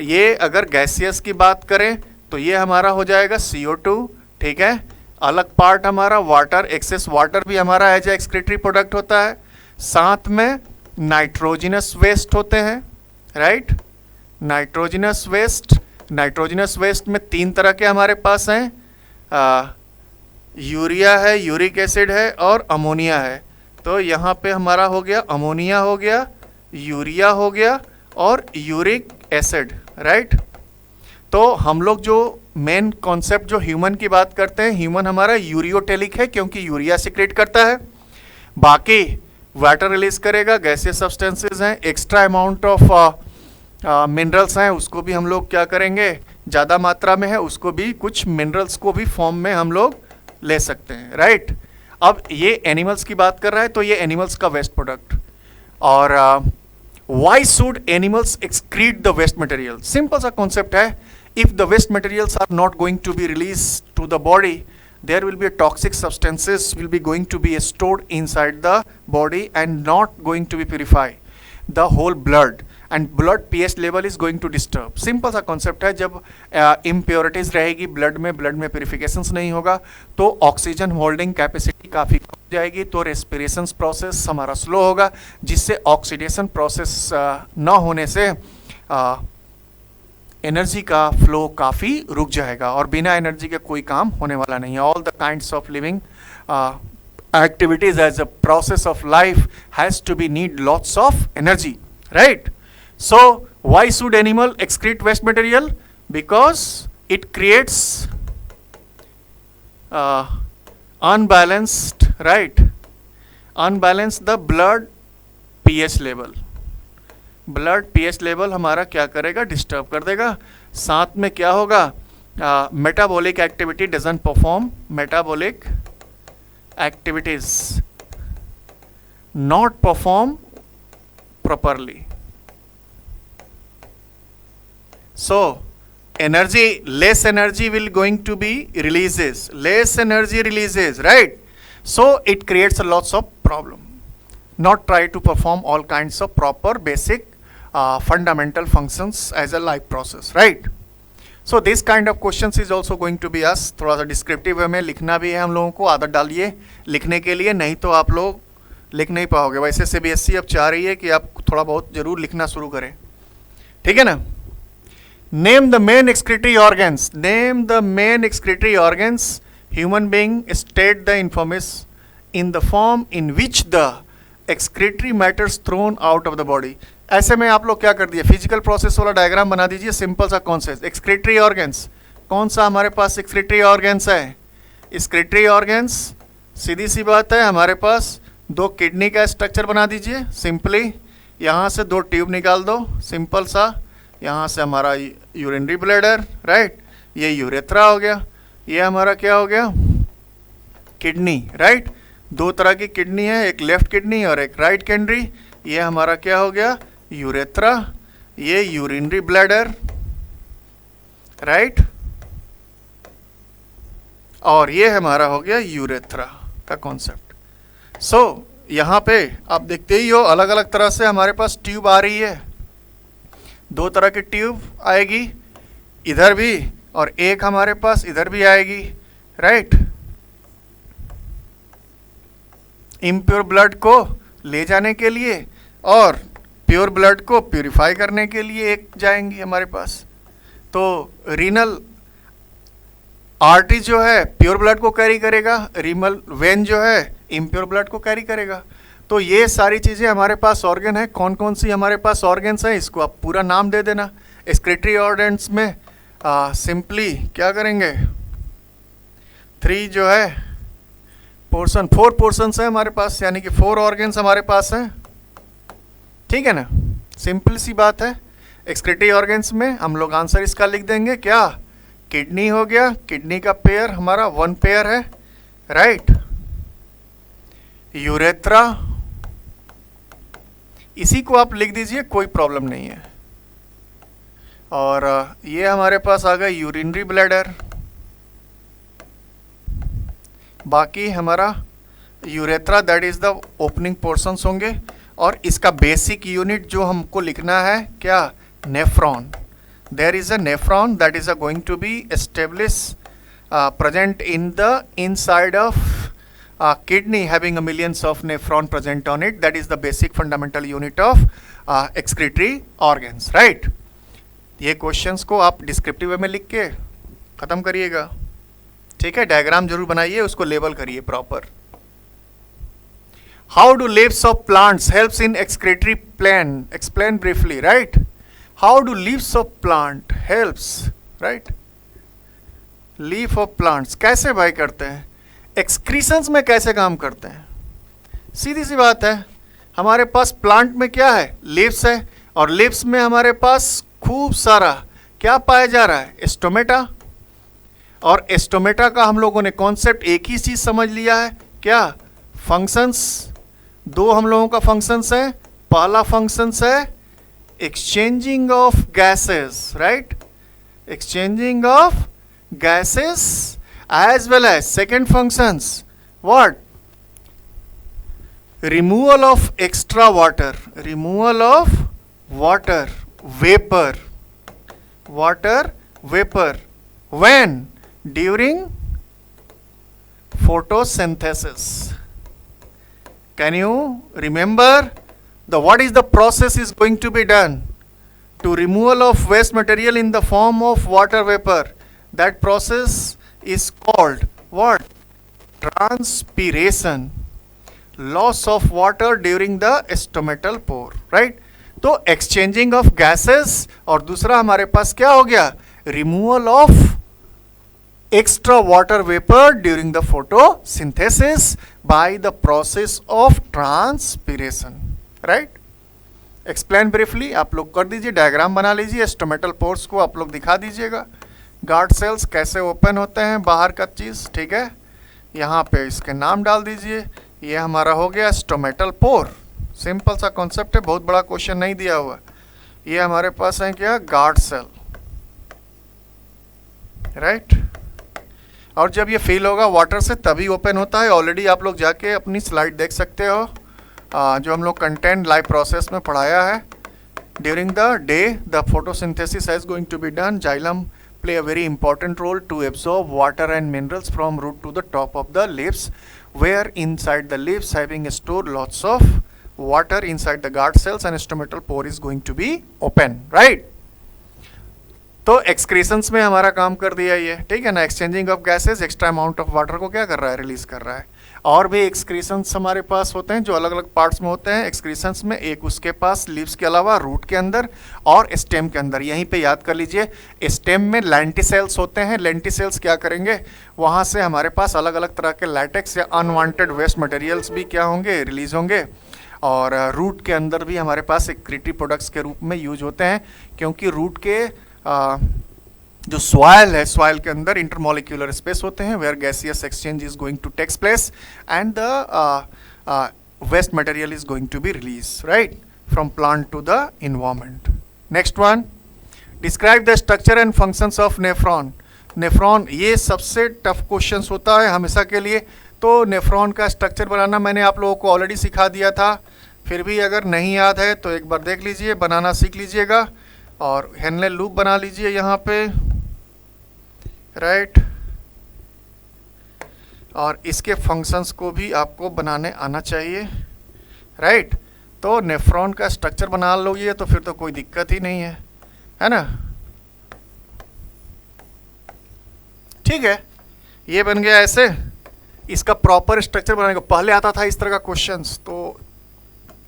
S1: ये अगर गैसियस की बात करें तो ये हमारा हो जाएगा CO2। ठीक है, अलग पार्ट हमारा वाटर, एक्सेस वाटर भी हमारा एज ए एक्सक्रीटरी प्रोडक्ट होता है। साथ में नाइट्रोजिनस वेस्ट होते हैं, राइट? नाइट्रोजिनस वेस्ट में 3 तरह के हमारे पास हैं, यूरिया है, यूरिक एसिड है और अमोनिया है। तो यहाँ पे हमारा हो गया अमोनिया, हो गया यूरिया, हो गया और यूरिक एसिड, राइट? तो हम लोग जो मेन कॉन्सेप्ट जो ह्यूमन की बात करते हैं, ह्यूमन हमारा यूरियोटेलिक है क्योंकि यूरिया सिक्रेट करता है, बाकी वाटर रिलीज करेगा, गैसियस सब्सटेंसेस हैं, एक्स्ट्रा अमाउंट ऑफ मिनरल्स हैं, उसको भी हम लोग क्या करेंगे, ज़्यादा मात्रा में है उसको भी, कुछ मिनरल्स को भी फॉर्म में हम लोग ले सकते हैं, राइट? अब ये एनिमल्स की बात कर रहा है तो ये एनिमल्स का वेस्ट प्रोडक्ट। और why should animals excrete the waste material? Simple सा कॉन्सेप्ट है, if the waste materials are not going to be released to the body, there will be a toxic substances will be going to be stored inside the body and not going to be purified the whole blood, and blood pH level is going to disturb. Simple सा कॉन्सेप्ट है, जब impurities रहेगी ब्लड में प्योरिफिकेशंस नहीं होगा तो ऑक्सीजन होल्डिंग कैपेसिटी काफ़ी कम हो जाएगी, तो रेस्पिरेशन प्रोसेस हमारा स्लो होगा, जिससे ऑक्सीडेशन प्रोसेस न होने से एनर्जी का फ्लो काफ़ी रुक जाएगा और बिना एनर्जी के कोई काम होने वाला नहीं है। All the kinds of living activities as a process of life has to be need lots of energy, right? So why should animal excrete waste material? Because it creates unbalanced, right? Unbalanced the blood pH level. Blood pH level हमारा क्या करेगा, डिस्टर्ब कर देगा। साथ में क्या होगा, metabolic activity doesn't perform, metabolic activities not perform properly. So energy, less energy will going to be releases, less energy releases, right? So it creates lots of problem, not try to perform all kinds of proper basic fundamental functions as a life process, right? So this kind of questions is also going to be asked. थोड़ा सा डिस्क्रिप्टिव वे में लिखना भी है हम लोगों को, आदत डालिए लिखने के लिए, नहीं तो आप लोग लिख नहीं पाओगे। वैसे CBSE अब चाह रही है कि आप थोड़ा बहुत जरूर लिखना शुरू करें, ठीक है ना? Name the main excretory organs, name the main excretory organs human being state the information in the form in which the excretory matters thrown out of the body. ऐसे में आप लोग क्या कर दिए, फिजिकल प्रोसेस वाला डायग्राम बना दीजिए, सिंपल सा कॉन्सेप्ट। एक्सक्रीटरी ऑर्गन्स, कौन सा हमारे पास एक्सक्रीटरी ऑर्गन्स है? एक्सक्रीटरी ऑर्गन्स सीधी सी बात है, हमारे पास दो किडनी का स्ट्रक्चर बना दीजिए सिंपली। यहाँ से दो ट्यूब निकाल दो सिंपल सा। यहाँ से हमारा यूरिनरी ब्लैडर, राइट, ये यूरेथ्रा हो गया, ये हमारा क्या हो गया, किडनी, राइट। दो तरह की किडनी है, एक लेफ्ट किडनी और एक राइट किडनी। ये हमारा क्या हो गया, यूरेथ्रा, ये यूरिनरी ब्लैडर, राइट, और ये हमारा हो गया यूरेथ्रा का कॉन्सेप्ट। सो यहाँ पे आप देखते ही हो अलग अलग तरह से हमारे पास ट्यूब आ रही है। दो तरह की ट्यूब आएगी इधर भी और एक हमारे पास इधर भी आएगी, राइट। इम्प्योर ब्लड को ले जाने के लिए और प्योर ब्लड को प्यूरिफाई करने के लिए एक जाएंगी हमारे पास। तो रीनल आर्टरी जो है प्योर ब्लड को कैरी करेगा, रीनल वेन जो है इम्प्योर ब्लड को कैरी करेगा। तो ये सारी चीज़ें हमारे पास ऑर्गन है। कौन कौन सी हमारे पास ऑर्गन्स हैं, इसको आप पूरा नाम दे देना। एक्सक्रीटरी ऑर्गन्स में सिंपली क्या करेंगे, 3 जो है पोर्शन, 4 पोर्शंस है हमारे पास, यानी कि 4 ऑर्गन्स हमारे पास हैं, ठीक है ना। सिंपल सी बात है। एक्सक्रीटरी ऑर्गन्स में हम लोग आंसर इसका लिख देंगे क्या, किडनी हो गया, किडनी का पेयर हमारा 1 पेयर है, राइट। यूरेथ्रा, इसी को आप लिख दीजिए, कोई प्रॉब्लम नहीं है। और ये हमारे पास आ गया यूरिनरी ब्लैडर। बाकी हमारा urethra that is the opening portions होंगे। और इसका बेसिक यूनिट जो हमको लिखना है क्या, nephron. There is a nephron that is going to be establish present in the inside of kidney having a millions of nephron present on it. That is the basic fundamental unit of excretory organs, right. ये क्वेश्चंस को आप डिस्क्रिप्टिव वे में लिख के ख़त्म करिएगा, ठीक है। डायग्राम जरूर बनाइए, उसको लेबल करिए proper. How do leaves of plants helps in excretory plan, explain briefly, right. How do leaves of plant helps, right. Leaf of plants कैसे भाई करते हैं, एक्सक्रीशंस में कैसे काम करते हैं। सीधी सी बात है, हमारे पास प्लांट में क्या है, लीव्स है, और लीव्स में हमारे पास खूब सारा क्या पाया जा रहा है, एस्टोमेटा। और एस्टोमेटा का हम लोगों ने कॉन्सेप्ट एक ही चीज समझ लिया है क्या, फंक्शंस। 2 हम लोगों का फंक्शंस है। पहला फंक्शंस है exchanging of gases, right, exchanging of gases, as well as second functions what, removal of extra water, removal of water vapor, water vapor when, during photosynthesis. Can you remember the what is the process is going to be done to removal of waste material in the form of water vapor? That process is called what, transpiration, loss of water during the stomatal pore, right. तो exchanging of gases, और दूसरा हमारे पास क्या हो गया, removal of extra water vapor during the photosynthesis by the process of transpiration, right. Explain briefly, आप लोग कर दीजिए, डायग्राम बना लीजिए, stomatal pores को आप लोग दिखा दीजिएगा, गार्ड सेल्स कैसे ओपन होते हैं, बाहर का चीज़, ठीक है। यहाँ पे इसके नाम डाल दीजिए। ये हमारा हो गया स्टोमेटल पोर, सिंपल सा कॉन्सेप्ट है, बहुत बड़ा क्वेश्चन नहीं दिया हुआ। ये हमारे पास है क्या, गार्ड सेल, राइट। और जब ये फिल होगा वाटर से तभी ओपन होता है। ऑलरेडी आप लोग जाके अपनी स्लाइड देख सकते हो, जो हम लोग कंटेंट लाइव प्रोसेस में पढ़ाया है। During the day the photosynthesis is going to be done, xylem play a very important role to absorb water and minerals from root to the top of the leaves, where inside the leaves having stored lots of water inside the guard cells and stomatal pore is going to be open, right. तो एक्सक्रीशंस में हमारा काम कर दिया ये, ठीक है ना। Exchanging of gases, extra amount of water को क्या कर रहा है, रिलीज कर रहा है। और भी एक्सक्रीशंस हमारे पास होते हैं जो अलग अलग पार्ट्स में होते हैं एक्सक्रीशंस में। एक उसके पास लीव्स के अलावा रूट के अंदर और स्टेम के अंदर। यहीं पे याद कर लीजिए, स्टेम में लेंटिसेल्स होते हैं। लेंटिसेल्स क्या करेंगे, वहाँ से हमारे पास अलग अलग तरह के लैटेक्स या अनवांटेड वेस्ट मटेरियल्स भी क्या होंगे, रिलीज होंगे। और रूट के अंदर भी हमारे पास सेक्रेटरी प्रोडक्ट्स के रूप में यूज होते हैं, क्योंकि रूट के जो सॉइल है, सॉइल के अंदर इंटरमोलिक्यूलर स्पेस होते हैं where gaseous exchange is going to takes place and the waste material is going to be release right from plant to the environment. Next one, describe the structure and functions of nephron. Nephron ये सबसे टफ क्वेश्चन होता है हमेशा के लिए। तो नेफ्रॉन का स्ट्रक्चर बनाना मैंने आप लोगों को ऑलरेडी सिखा दिया था, फिर भी अगर नहीं याद है तो एक बार देख लीजिए, बनाना सीख लीजिएगा। और हेनले लूप बना लीजिए यहाँ पे, राइट। और इसके फंक्शंस को भी आपको बनाने आना चाहिए, राइट। तो नेफ्रॉन का स्ट्रक्चर बना लोगे तो फिर तो कोई दिक्कत ही नहीं है ना। ठीक है, ये बन गया ऐसे। इसका प्रॉपर स्ट्रक्चर बनाने को पहले आता था इस तरह का क्वेश्चंस, तो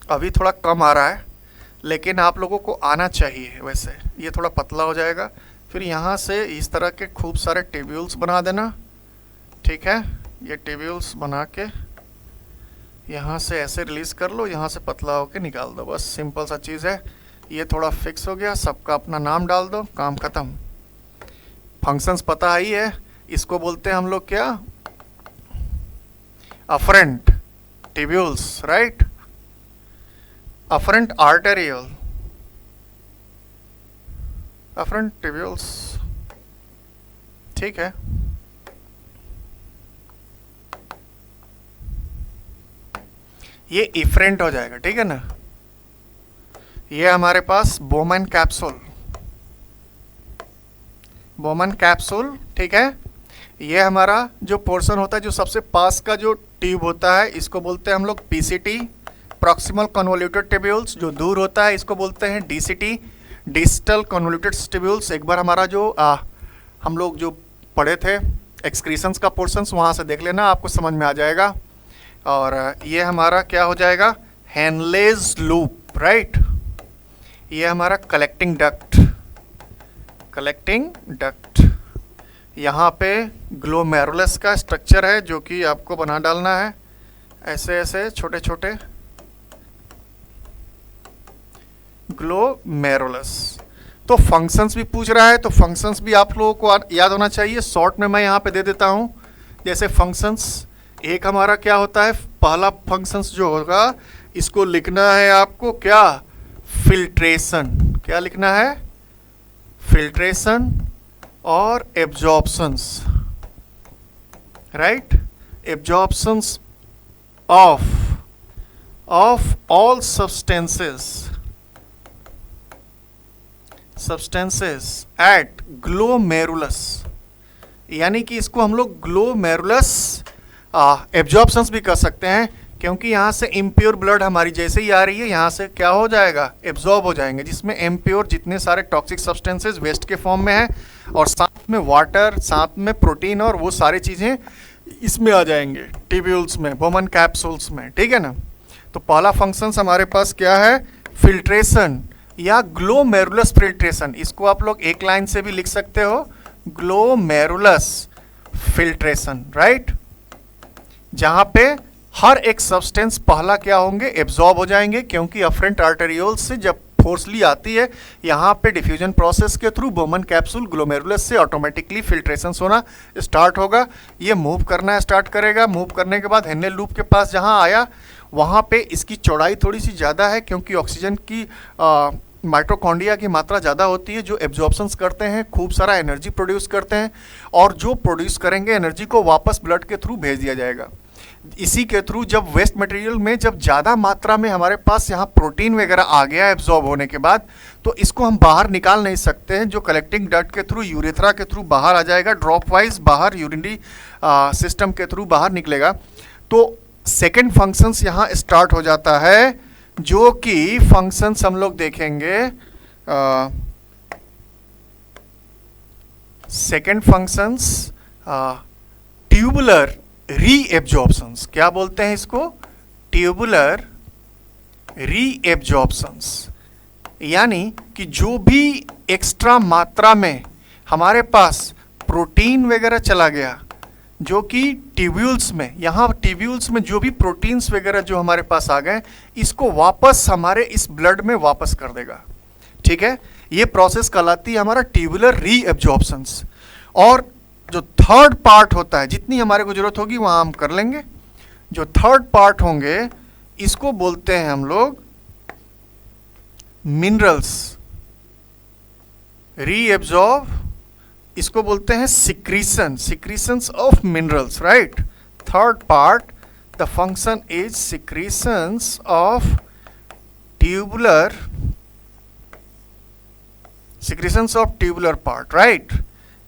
S1: अभी थोड़ा कम आ रहा है, लेकिन आप लोगों को आना चाहिए। वैसे ये थोड़ा पतला हो जाएगा। फिर यहाँ से इस तरह के खूब सारे टेब्यूल्स बना देना, ठीक है। ये टेब्यूल्स बना के यहाँ से ऐसे रिलीज कर लो, यहाँ से पतला होके निकाल दो, बस सिंपल सा चीज़ है। ये थोड़ा फिक्स हो गया, सबका अपना नाम डाल दो, काम ख़त्म। फंक्शंस पता ही है, इसको बोलते हैं हम लोग क्या, afferent टेब्यूल्स, right. Afferent arterial, afferent टेब्यूल्स, ठीक है। ये इफरेंट हो जाएगा, ठीक है ना। ये हमारे पास बोमन कैप्सूल, बोमन कैप्सूल, ठीक है। ये हमारा जो पोर्शन होता है, जो सबसे पास का जो ट्यूब होता है, इसको बोलते हैं हम लोग पीसीटी, प्रॉक्सिमल कन्वोल्यूटेड टेब्यूल्स। जो दूर होता है इसको बोलते हैं डीसीटी, डिस्टल कन्वोल्यूटेड टेब्यूल्स। एक बार हमारा जो हम लोग जो पढ़े थे एक्सक्रीशंस का पोर्शंस, वहाँ से देख लेना, आपको समझ में आ जाएगा। और ये हमारा क्या हो जाएगा, हेनलेज लूप, राइट। ये हमारा कलेक्टिंग डक्ट, कलेक्टिंग डक्ट। यहाँ पे ग्लोमेरुलस का स्ट्रक्चर है जो कि आपको बना डालना है, ऐसे ऐसे छोटे छोटे ग्लोमेरुलस। तो फंक्शंस भी पूछ रहा है, तो फंक्शंस भी आप लोगों को याद होना चाहिए। शॉर्ट में मैं यहाँ पे दे देता हूँ। जैसे फंक्शंस, एक हमारा क्या होता है, पहला फंक्शंस जो होगा इसको लिखना है आपको क्या, फिल्ट्रेशन। क्या लिखना है, फिल्ट्रेशन और absorptions, right. Absorptions of all substances at glomerulus. यानी कि इसको हम लोग ग्लोमेरुलस एब्जॉर्प्शंस भी कर सकते हैं, क्योंकि यहाँ से इम्प्योर ब्लड हमारी जैसे ही आ रही है, यहाँ से क्या हो जाएगा, एब्जॉर्ब हो जाएंगे, जिसमें इम्प्योर जितने सारे टॉक्सिक सब्सटेंसेस वेस्ट के फॉर्म में है, और साथ में वाटर, साथ में प्रोटीन और वो सारी चीज़ें इसमें आ जाएंगे टिब्यूल्स में, बोमन कैप्सूल्स में, ठीक है ना। तो पहला फंक्शंस हमारे पास क्या है, फिल्ट्रेशन या ग्लोमेरुलस फिल्ट्रेशन। इसको आप लोग एक लाइन से भी लिख सकते हो, ग्लोमेरुलस फिल्ट्रेशन, राइट। जहाँ पे हर एक सब्सटेंस पहला क्या होंगे, एब्जॉर्ब हो जाएंगे, क्योंकि अफरेंट आर्टेरियोल्स से जब फोर्सली आती है यहाँ पे डिफ्यूजन प्रोसेस के थ्रू बोमन कैप्सूल ग्लोमेरुलस से ऑटोमेटिकली फिल्ट्रेशन होना स्टार्ट होगा। ये मूव करना स्टार्ट करेगा। मूव करने के बाद हेनले लूप के पास जहाँ आया, वहाँ पे इसकी चौड़ाई थोड़ी सी ज़्यादा है, क्योंकि ऑक्सीजन की माइटोकॉन्ड्रिया की मात्रा ज़्यादा होती है, जो एब्जॉर्प्शंस करते हैं, खूब सारा एनर्जी प्रोड्यूस करते हैं, और जो प्रोड्यूस करेंगे एनर्जी को वापस ब्लड के थ्रू भेज दिया जाएगा। इसी के थ्रू जब वेस्ट मटेरियल में जब ज़्यादा मात्रा में हमारे पास यहाँ प्रोटीन वगैरह आ गया एब्जॉर्ब होने के बाद, तो इसको हम बाहर निकाल नहीं सकते हैं। जो कलेक्टिंग डक्ट के थ्रू, यूरेथ्रा के थ्रू बाहर आ जाएगा, ड्रॉप वाइज बाहर यूरिनरी सिस्टम के थ्रू बाहर निकलेगा। तो सेकेंड फंक्शंस यहाँ स्टार्ट हो जाता है, जो कि फंक्शंस हम लोग देखेंगे सेकेंड फंक्शंस ट्यूबुलर रीएब्जॉर्प्शंस, क्या बोलते हैं इसको, ट्यूबुलर रीएब्जॉर्प्शंस, यानी कि जो भी एक्स्ट्रा मात्रा में हमारे पास प्रोटीन वगैरह चला गया, जो कि ट्यूब्यूल्स में, यहाँ ट्यूब्यूल्स में जो भी प्रोटीन्स वगैरह जो हमारे पास आ गए, इसको वापस हमारे इस ब्लड में वापस कर देगा। ठीक है, ये प्रोसेस कहलाती है हमारा ट्यूबुलर रीएब्जॉर्प्शंस। और जो थर्ड पार्ट होता है, जितनी हमारे को जरूरत होगी वहाँ हम कर लेंगे, जो थर्ड पार्ट होंगे इसको बोलते हैं हम लोग मिनरल्स रीएब्जॉर्ब, इसको बोलते हैं secretions of minerals, right. Third part, the function is secretions of tubular part, right,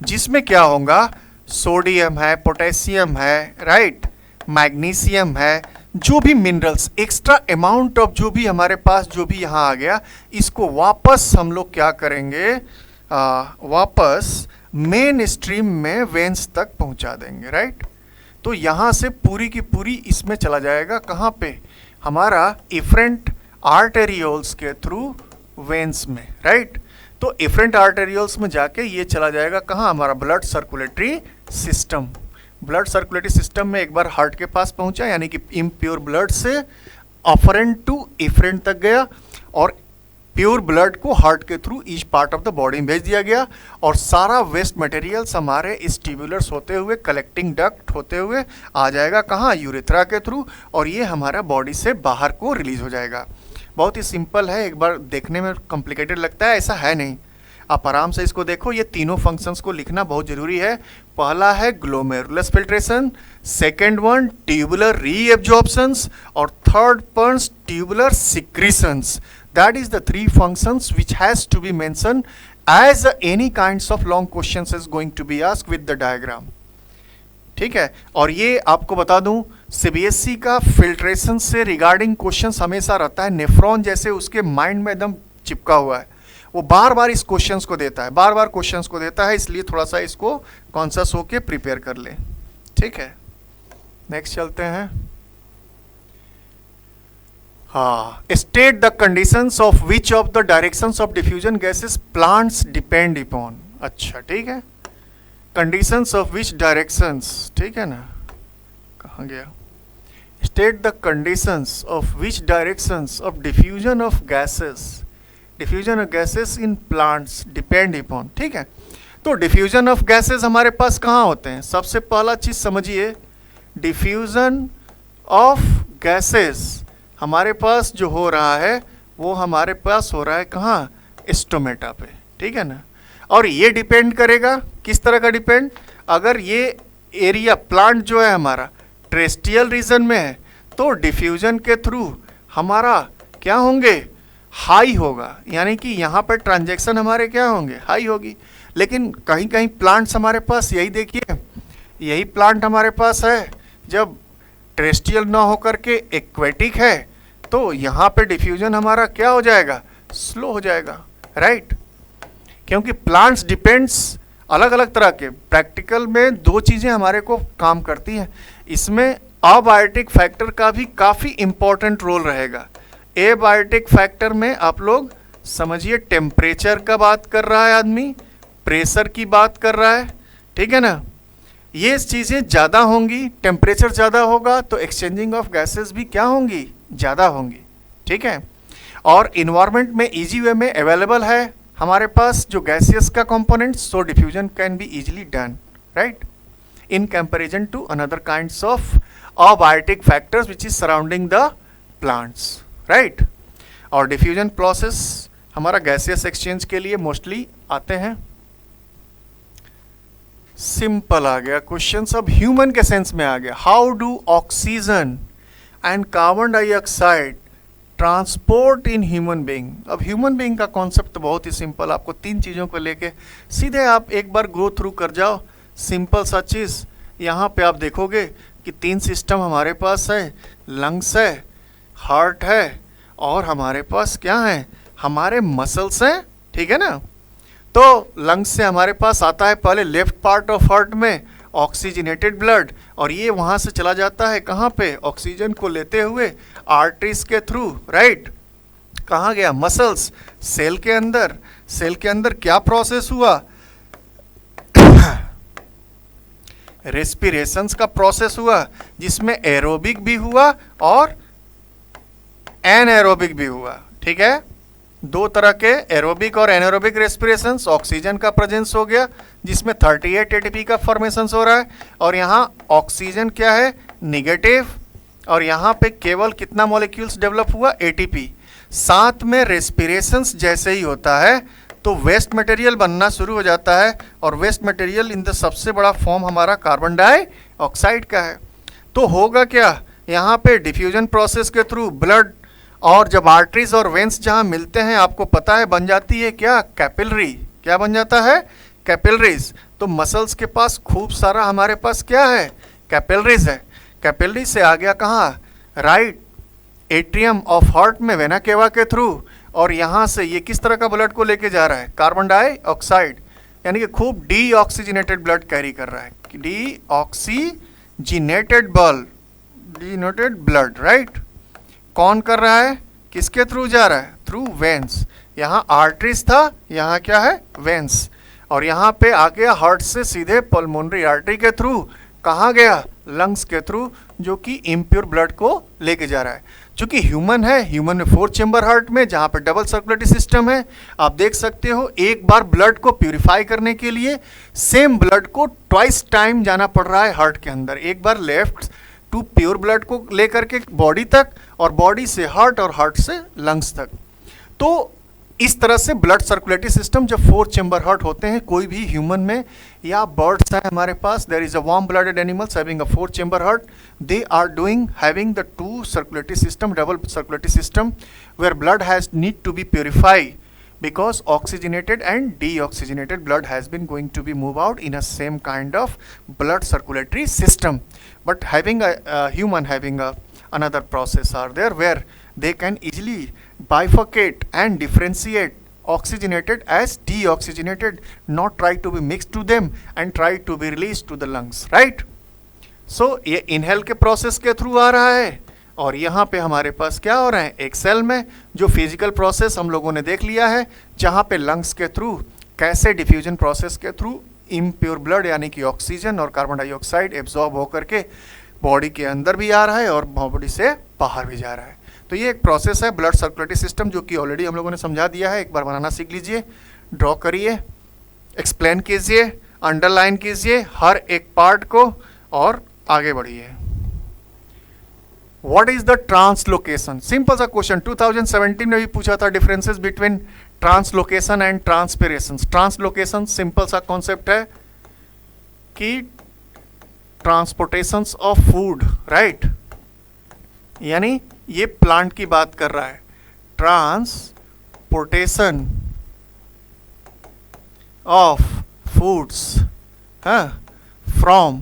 S1: जिसमें क्या होगा, सोडियम है, पोटेशियम है, राइट, मैग्नीशियम है, जो भी मिनरल्स एक्स्ट्रा अमाउंट ऑफ जो भी हमारे पास जो भी यहाँ आ गया, इसको वापस हम लोग क्या करेंगे, वापस मेन स्ट्रीम में वेंस तक पहुंचा देंगे, राइट। तो यहाँ से पूरी की पूरी इसमें चला जाएगा, कहाँ पे, हमारा इफरेंट आर्टेरियोल्स के थ्रू वेंस में, राइट। तो इफरेंट आर्टेरियोल्स में जाके ये चला जाएगा कहाँ, हमारा blood circulatory system. Blood circulatory system में एक बार हार्ट के पास पहुंचा, यानी कि इम्प्योर ब्लड से अफरेंट टू इफरेंट तक गया, और प्योर ब्लड को हार्ट के through each part of the body में भेज दिया गया, और सारा वेस्ट मटेरियल्स हमारे इस ट्यूबुलर्स होते हुए, कलेक्टिंग डक्ट होते हुए आ जाएगा कहाँ, यूरेथ्रा के थ्रू, और ये हमारा बॉडी से बाहर को रिलीज हो जाएगा। बहुत ही सिंपल है, एक बार देखने में कॉम्प्लिकेटेड लगता है, ऐसा है नहीं, आप आराम से इसको देखो। ये तीनों फंक्शंस को लिखना बहुत जरूरी है। पहला है glomerulus filtration, second one tubular reabsorptions, और third one tubular secretions. That is the three functions which has to be mentioned as any kinds of long questions is going to be asked with the diagram. ठीक है, और ये आपको बता दूं, सीबीएसई का फिल्ट्रेशन से रिगार्डिंग क्वेश्चंस हमेशा रहता है, नेफ्रॉन जैसे उसके माइंड में एकदम चिपका हुआ है, वो बार बार इस क्वेश्चंस को देता है, बार बार क्वेश्चंस को देता है, इसलिए थोड़ा सा इसको कॉन्शियस होके प्रिपेयर कर ले। ठीक है, नेक्स्ट चलते हैं। हाँ, state the conditions of which of the directions of diffusion gases plants depend upon. अच्छा, ठीक है, कंडीशंस ऑफ विच डायरेक्शंस, ठीक है ना, कहाँ गया, state the conditions of which directions of diffusion of gases in plants depend upon. ठीक है, तो डिफ्यूजन ऑफ गैसेस हमारे पास कहाँ होते हैं, सबसे पहला चीज समझिए, डिफ्यूजन ऑफ गैसेस हमारे पास जो हो रहा है वो हमारे पास हो रहा है कहाँ, स्टोमेटा पे, ठीक है ना। और ये डिपेंड करेगा किस तरह का डिपेंड, अगर ये एरिया प्लांट जो है हमारा टेरेस्ट्रियल रीजन में है, तो डिफ्यूजन के थ्रू हमारा क्या होंगे, हाई होगा, यानी कि यहाँ पर ट्रांजैक्शन हमारे क्या होंगे, हाई होगी। लेकिन कहीं कहीं प्लांट्स हमारे पास, यही देखिए, यही प्लांट हमारे पास है, जब टेरेस्ट्रियल ना होकर के एक्वेटिक है, तो यहाँ पे डिफ्यूजन हमारा क्या हो जाएगा, स्लो हो जाएगा, राइट। क्योंकि प्लांट्स डिपेंड्स अलग अलग तरह के, प्रैक्टिकल में दो चीज़ें हमारे को काम करती हैं, इसमें अबायोटिक फैक्टर का भी काफ़ी इम्पोर्टेंट रोल रहेगा। एबायोटिक फैक्टर में आप लोग समझिए, टेम्परेचर का बात कर रहा है आदमी, प्रेशर की बात कर रहा है, ठीक है ना, ये चीज़ें ज़्यादा होंगी, टेम्परेचर ज़्यादा होगा तो एक्सचेंजिंग ऑफ गैसेस भी क्या होंगी, ज़्यादा होंगी, ठीक है। और इन्वायरमेंट में इजी वे में अवेलेबल है हमारे पास जो गैसियस का components, so diffusion can be easily done, right, in comparison to another kinds of abiotic factors which is surrounding the plants, right. और डिफ्यूजन प्रोसेस हमारा गैसियस एक्सचेंज के लिए मोस्टली आते हैं। सिंपल आ गया क्वेश्चन, सब ह्यूमन के सेंस में आ गया। How do oxygen and carbon dioxide transport in human being. अब ह्यूमन बीइंग का कॉन्सेप्ट तो बहुत ही सिंपल, आपको तीन चीज़ों को लेके सीधे आप एक बार गो थ्रू कर जाओ, सिंपल सा चीज़। यहाँ पे आप देखोगे कि तीन सिस्टम हमारे पास है, लंग्स है, हार्ट है, और हमारे पास क्या है, हमारे मसल्स हैं, ठीक है ना। तो लंग्स से हमारे पास आता है पहले लेफ्ट पार्ट ऑफ हार्ट में ऑक्सीजनेटेड ब्लड, और ये वहाँ से चला जाता है कहाँ पे, ऑक्सीजन को लेते हुए आर्टरीज के थ्रू, राइट। कहाँ गया, मसल्स, सेल के अंदर। सेल के अंदर क्या प्रोसेस हुआ, रेस्पिरेशंस का प्रोसेस हुआ, जिसमें एरोबिक भी हुआ और एनएरोबिक भी हुआ, ठीक है। दो तरह के एरोबिक और एनारोबिक रेस्पिरेशंस, ऑक्सीजन का प्रेजेंस हो गया जिसमें 38 एटीपी का फॉर्मेशन हो रहा है, और यहाँ ऑक्सीजन क्या है, निगेटिव, और यहाँ पे केवल कितना मॉलिक्यूल्स डेवलप हुआ, एटीपी। साथ में रेस्पिरेशंस जैसे ही होता है तो वेस्ट मटेरियल बनना शुरू हो जाता है, और वेस्ट मटेरियल इन द सबसे बड़ा फॉर्म हमारा कार्बन डाइऑक्साइड का है। तो होगा क्या, यहाँ पे डिफ्यूजन प्रोसेस के थ्रू ब्लड, और जब आर्टरीज और वेंस जहाँ मिलते हैं आपको पता है बन जाती है क्या, कैपिलरी। क्या बन जाता है, कैपिलरीज। तो मसल्स के पास खूब सारा हमारे पास क्या है, कैपिलरीज है। कैपिलरी से आ गया कहाँ, राइट एट्रियम ऑफ हार्ट में वेना केवा के थ्रू, और यहाँ से ये किस तरह का ब्लड को लेके जा रहा है, कार्बन डाइऑक्साइड, यानी कि खूब डीऑक्सीजनेटेड ब्लड कैरी कर रहा है, डीऑक्सीजनेटेड ब्लड, राइट। कौन कर रहा है, किसके थ्रू जा रहा है, थ्रू वेंस। यहाँ आर्टरीज था, यहाँ क्या है, वेंस, और यहाँ पे आ गया हार्ट से सीधे पल्मोनरी आर्टरी के थ्रू, कहाँ गया, लंग्स के थ्रू, जो कि इम्प्योर ब्लड को लेके जा रहा है। चूंकि ह्यूमन है, ह्यूमन में 4 चेंबर हार्ट में, जहाँ पे डबल सर्कुलेटरी सिस्टम है, आप देख सकते हो एक बार ब्लड को प्यूरिफाई करने के लिए सेम ब्लड को ट्वाइस टाइम जाना पड़ रहा है हार्ट के अंदर। एक बार लेफ्ट टू प्योर ब्लड को लेकर के बॉडी तक, और बॉडी से हार्ट, और हार्ट से लंग्स तक। तो इस तरह से ब्लड सर्कुलेटरी सिस्टम जब 4 चेंबर हार्ट होते हैं कोई भी ह्यूमन में, या बर्ड्स है हमारे पास, there is a warm blooded animals having a 4 chamber heart, they are doing having the 2 circulatory system, double circulatory system, where blood has need to be purify because oxygenated and deoxygenated blood has been going to be move out in a same kind of blood circulatory system. But having a human having another process are there where they can easily bifurcate and differentiate oxygenated as deoxygenated, not try to be mixed to them and try to be released to the lungs, right? So ये inhale के process के through आ रहा है, और यहाँ पे हमारे पास क्या हो रहा है, एक सेल में जो फिजिकल प्रोसेस हम लोगों ने देख लिया है, जहाँ पे लंग्स के थ्रू कैसे डिफ्यूजन प्रोसेस के थ्रू इम्प्योर ब्लड यानी कि ऑक्सीजन और कार्बन डाइऑक्साइड एब्जॉर्ब होकर के बॉडी के अंदर भी आ रहा है और बॉडी से बाहर भी जा रहा है। तो ये एक प्रोसेस है ब्लड सर्कुलेटरी सिस्टम, जो कि ऑलरेडी हम लोगों ने समझा दिया है। एक बार बनाना सीख लीजिए, ड्रॉ करिए, एक्सप्लेन कीजिए, अंडरलाइन कीजिए हर एक पार्ट को, और आगे बढ़िए। What is the translocation? Simple सा क्वेश्चन 2017 में भी पूछा था, differences between translocation and transpiration. Translocation simple सा कॉन्सेप्ट है कि ट्रांसपोर्टेशन ऑफ फूड, राइट, यानी ये प्लांट की बात कर रहा है, transportation of foods, from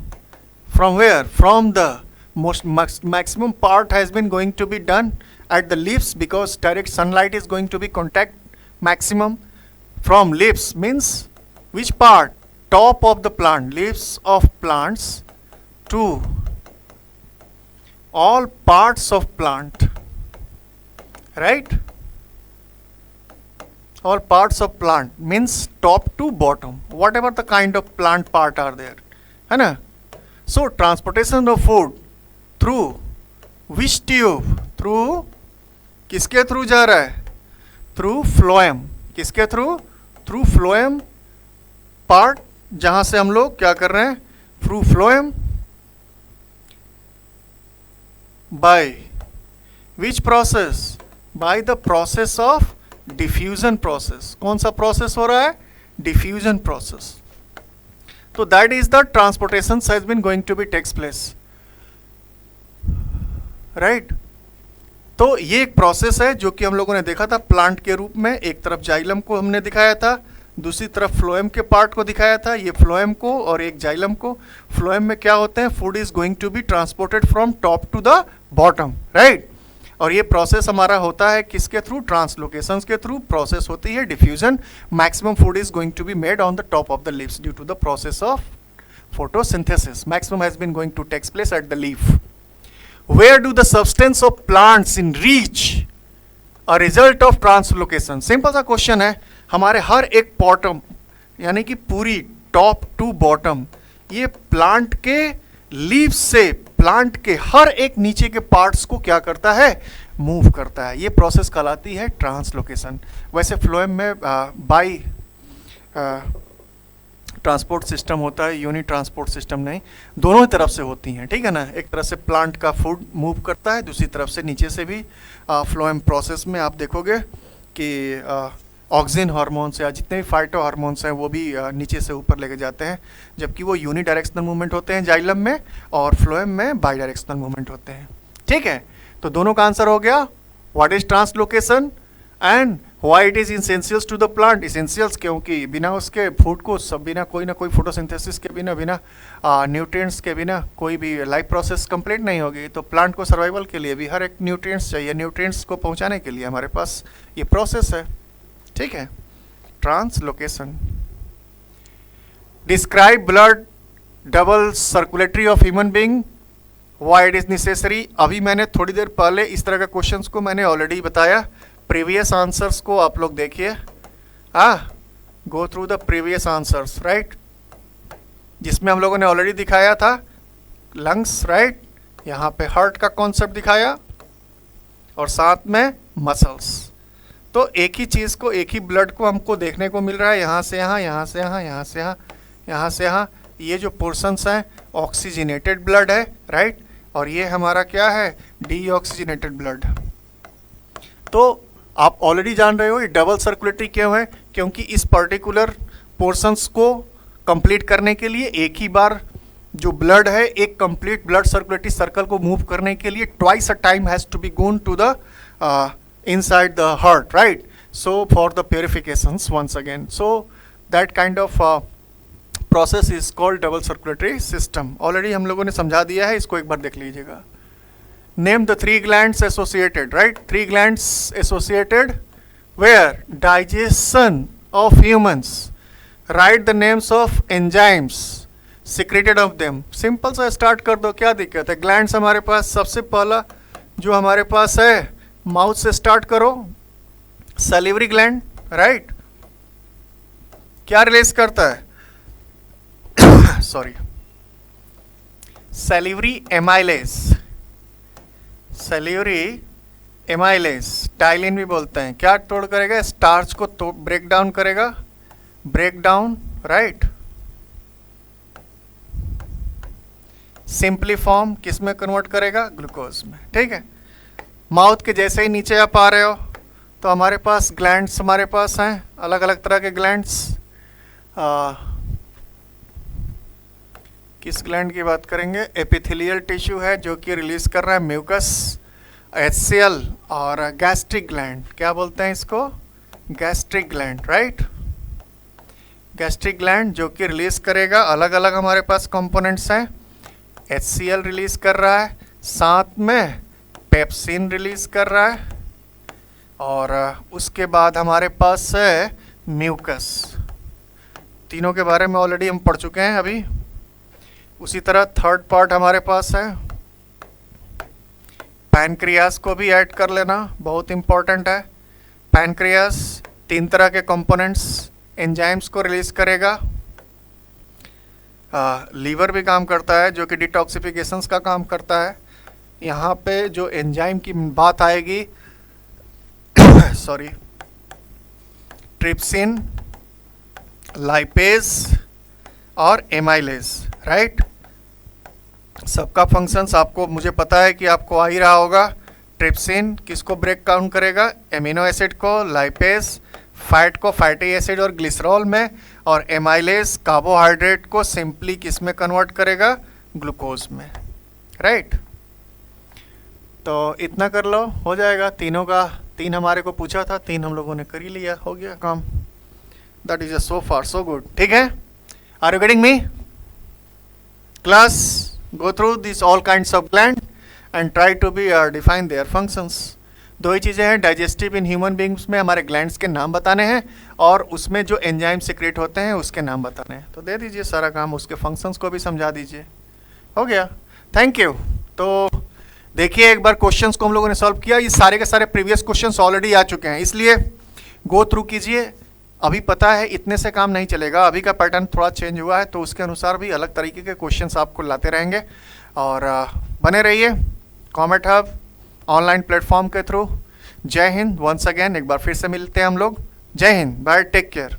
S1: where, from the maximum part has been going to be done at the leaves because direct sunlight is going to be contact maximum from leaves, means which part, top of the plant, leaves of plants to all parts of plant, right, all parts of plant means top to bottom, whatever the kind of plant part are there, है ना। So transportation of food through which tube, through किसके थ्रू जा रहा है, थ्रू फ्लोएम, किसके थ्रू, थ्रू फ्लोएम पार्ट, जहां से हम लोग क्या कर रहे हैं, through phloem, by which process, by the process of diffusion process. कौन सा प्रोसेस हो रहा है, डिफ्यूजन प्रोसेस। तो that is the transportation has been going to be takes place, right. तो ये एक प्रोसेस है जो कि हम लोगों ने देखा था प्लांट के रूप में, एक तरफ जाइलम को हमने दिखाया था, दूसरी तरफ फ्लोएम के पार्ट को दिखाया था, ये फ्लोएम को और एक जाइलम को। फ्लोएम में क्या होते हैं, food is going to be transported from top to the bottom, right. और ये प्रोसेस हमारा होता है किसके थ्रू, ट्रांसलोकेशंस के थ्रू प्रोसेस होती है diffusion. Maximum food is going to be made on the top of the leaves due to the process of photosynthesis. Maximum has been going to takes place at the leaf. Where do the substance of plants in reach a result of translocation? Simple सा क्वेश्चन है. हमारे हर एक बॉटम यानी कि पूरी टॉप टू बॉटम ये प्लांट के लीव से प्लांट के हर एक नीचे के पार्ट्स को क्या करता है, मूव करता है. ये प्रोसेस कहलाती है ट्रांसलोकेशन. वैसे फ्लोएम में बाई ट्रांसपोर्ट सिस्टम होता है, यूनिट ट्रांसपोर्ट सिस्टम नहीं, दोनों ही तरफ से होती हैं, ठीक है ना. एक तरफ से प्लांट का फूड मूव करता है, दूसरी तरफ से नीचे से भी फ्लोएम प्रोसेस में आप देखोगे कि ऑक्सीजन हार्मोन्स या जितने भी फाइटो हार्मोन्स हैं वो भी नीचे से ऊपर लेके जाते हैं, जबकि वो यूनी डायरेक्शनल मूवमेंट होते हैं जाइलम में और फ्लोएम में बाई डायरेक्शनल मूवमेंट होते हैं. ठीक है, तो दोनों का आंसर हो गया. What is translocation and why it is essentials to the plant. Essentials क्योंकि बिना उसके फूड को सब बिना कोई ना कोई फोटोसिंथेसिस के बिना न्यूट्रिएंट्स के बिना कोई भी लाइफ प्रोसेस कंप्लीट नहीं होगी. तो प्लांट को सर्वाइवल के लिए भी हर एक न्यूट्रिएंट्स चाहिए. न्यूट्रिएंट्स को पहुंचाने के लिए हमारे पास ये प्रोसेस है. ठीक है, translocation. Describe blood double circulatory of human being, why it is necessary. अभी मैंने थोड़ी देर पहले इस तरह के क्वेश्चंस को मैंने ऑलरेडी बताया. प्रीवियस आंसर्स को आप लोग देखिए, go through the previous answers, right, जिसमें हम लोगों ने ऑलरेडी दिखाया था लंग्स, राइट, यहाँ पे हार्ट का कॉन्सेप्ट दिखाया और साथ में मसल्स. तो एक ही चीज़ को, एक ही ब्लड को हमको देखने को मिल रहा है, यहाँ से यहाँ, यहाँ से यहाँ, यहाँ से यहाँ, यहाँ से यहाँ. ये जो पोर्शंस हैं ऑक्सीजनेटेड ब्लड है, राइट, और ये हमारा क्या है, डीऑक्सीजनेटेड ब्लड. तो आप ऑलरेडी जान रहे हो ये डबल सर्कुलेटरी क्यों है, क्योंकि इस पर्टिकुलर पोर्शंस को कंप्लीट करने के लिए एक ही बार जो ब्लड है, एक कंप्लीट ब्लड सर्कुलेटरी सर्कल को मूव करने के लिए twice a time has to be gone to the inside the heart, right? So for the purifications once again, so that kind of process is called double circulatory system. Already हम लोगों ने समझा दिया है, इसको एक बार देख लीजिएगा. Name the three glands associated, right? Three glands associated where digestion of humans. Write the names of enzymes secreted of them. Simple सा start कर दो, क्या दिक्कत है. Glands हमारे पास सबसे पहला जो हमारे पास है, माउथ से स्टार्ट करो, सैलिवरी ग्लैंड, राइट, क्या रिलीज करता है sorry, salivary amylase. Salivary amylase ptyalin भी बोलते हैं. क्या तोड़ करेगा, स्टार्च को तो ब्रेक डाउन करेगा, break down, right. Simply form किस में कन्वर्ट करेगा, ग्लूकोज में. ठीक है, माउथ के जैसे ही नीचे आप आ रहे हो तो हमारे पास ग्लैंड्स हमारे पास हैं, अलग अलग तरह के ग्लैंड्स. किस ग्लैंड की बात करेंगे, एपिथेलियल टिश्यू है जो कि रिलीज कर रहा है म्यूकस, HCl, और गैस्ट्रिक ग्लैंड, क्या बोलते हैं इसको, gastric gland, right. Gastric gland जो कि रिलीज करेगा, अलग अलग हमारे पास कंपोनेंट्स हैं. HCl रिलीज कर रहा है, साथ में पेप्सिन रिलीज कर रहा है, और उसके बाद हमारे पास है म्यूकस. तीनों के बारे में ऑलरेडी हम पढ़ चुके हैं अभी. उसी तरह थर्ड पार्ट हमारे पास है पैनक्रियास, को भी ऐड कर लेना, बहुत इंपॉर्टेंट है. पैनक्रियास 3 तरह के कंपोनेंट्स एंजाइम्स को रिलीज करेगा. लीवर भी काम करता है जो कि डिटॉक्सिफिकेशंस का काम करता है. यहाँ पे जो एंजाइम की बात आएगी सॉरी, ट्रिप्सिन, लाइपेज और एमाइलेज, राइट. सबका फंक्शंस आपको, मुझे पता है कि आपको आ ही रहा होगा. ट्रिप्सिन किसको ब्रेक डाउन करेगा, एमिनो एसिड को, लाइपेज फैट को फैटी एसिड और ग्लिसरॉल में, और एमाइलेज कार्बोहाइड्रेट को सिंपली किस में कन्वर्ट करेगा, ग्लूकोज में, राइट. तो इतना कर लो, हो जाएगा. तीनों का 3 हमारे को पूछा था, 3 हम लोगों ने कर ही लिया, हो गया काम. That is so far so good. ठीक है, are you getting me? Class, go through these all kinds of gland and try to be define their functions. दो ही चीज़ें हैं, डाइजेस्टिव इन ह्यूमन बींग्स में हमारे ग्लैंड्स के नाम बताने हैं और उसमें जो एंजाइम सिक्रेट होते हैं उसके नाम बताने हैं। तो दे दीजिए सारा काम, उसके फंक्शंस को भी समझा दीजिए, हो गया। Thank you. तो देखिए एक बार क्वेश्चंस को हम लोगों ने सॉल्व किया, ये सारे के सारे प्रीवियस क्वेश्चंस ऑलरेडी आ चुके हैं, इसलिए गो थ्रू कीजिए। अभी पता है इतने से काम नहीं चलेगा, अभी का पैटर्न थोड़ा चेंज हुआ है, तो उसके अनुसार भी अलग तरीके के क्वेश्चंस आपको लाते रहेंगे। और बने रहिए कॉमेट हब ऑनलाइन प्लेटफॉर्म के थ्रू। जय हिंद। वंस अगेन एक बार फिर से मिलते हैं हम लोग। जय हिंद, बाय, टेक केयर।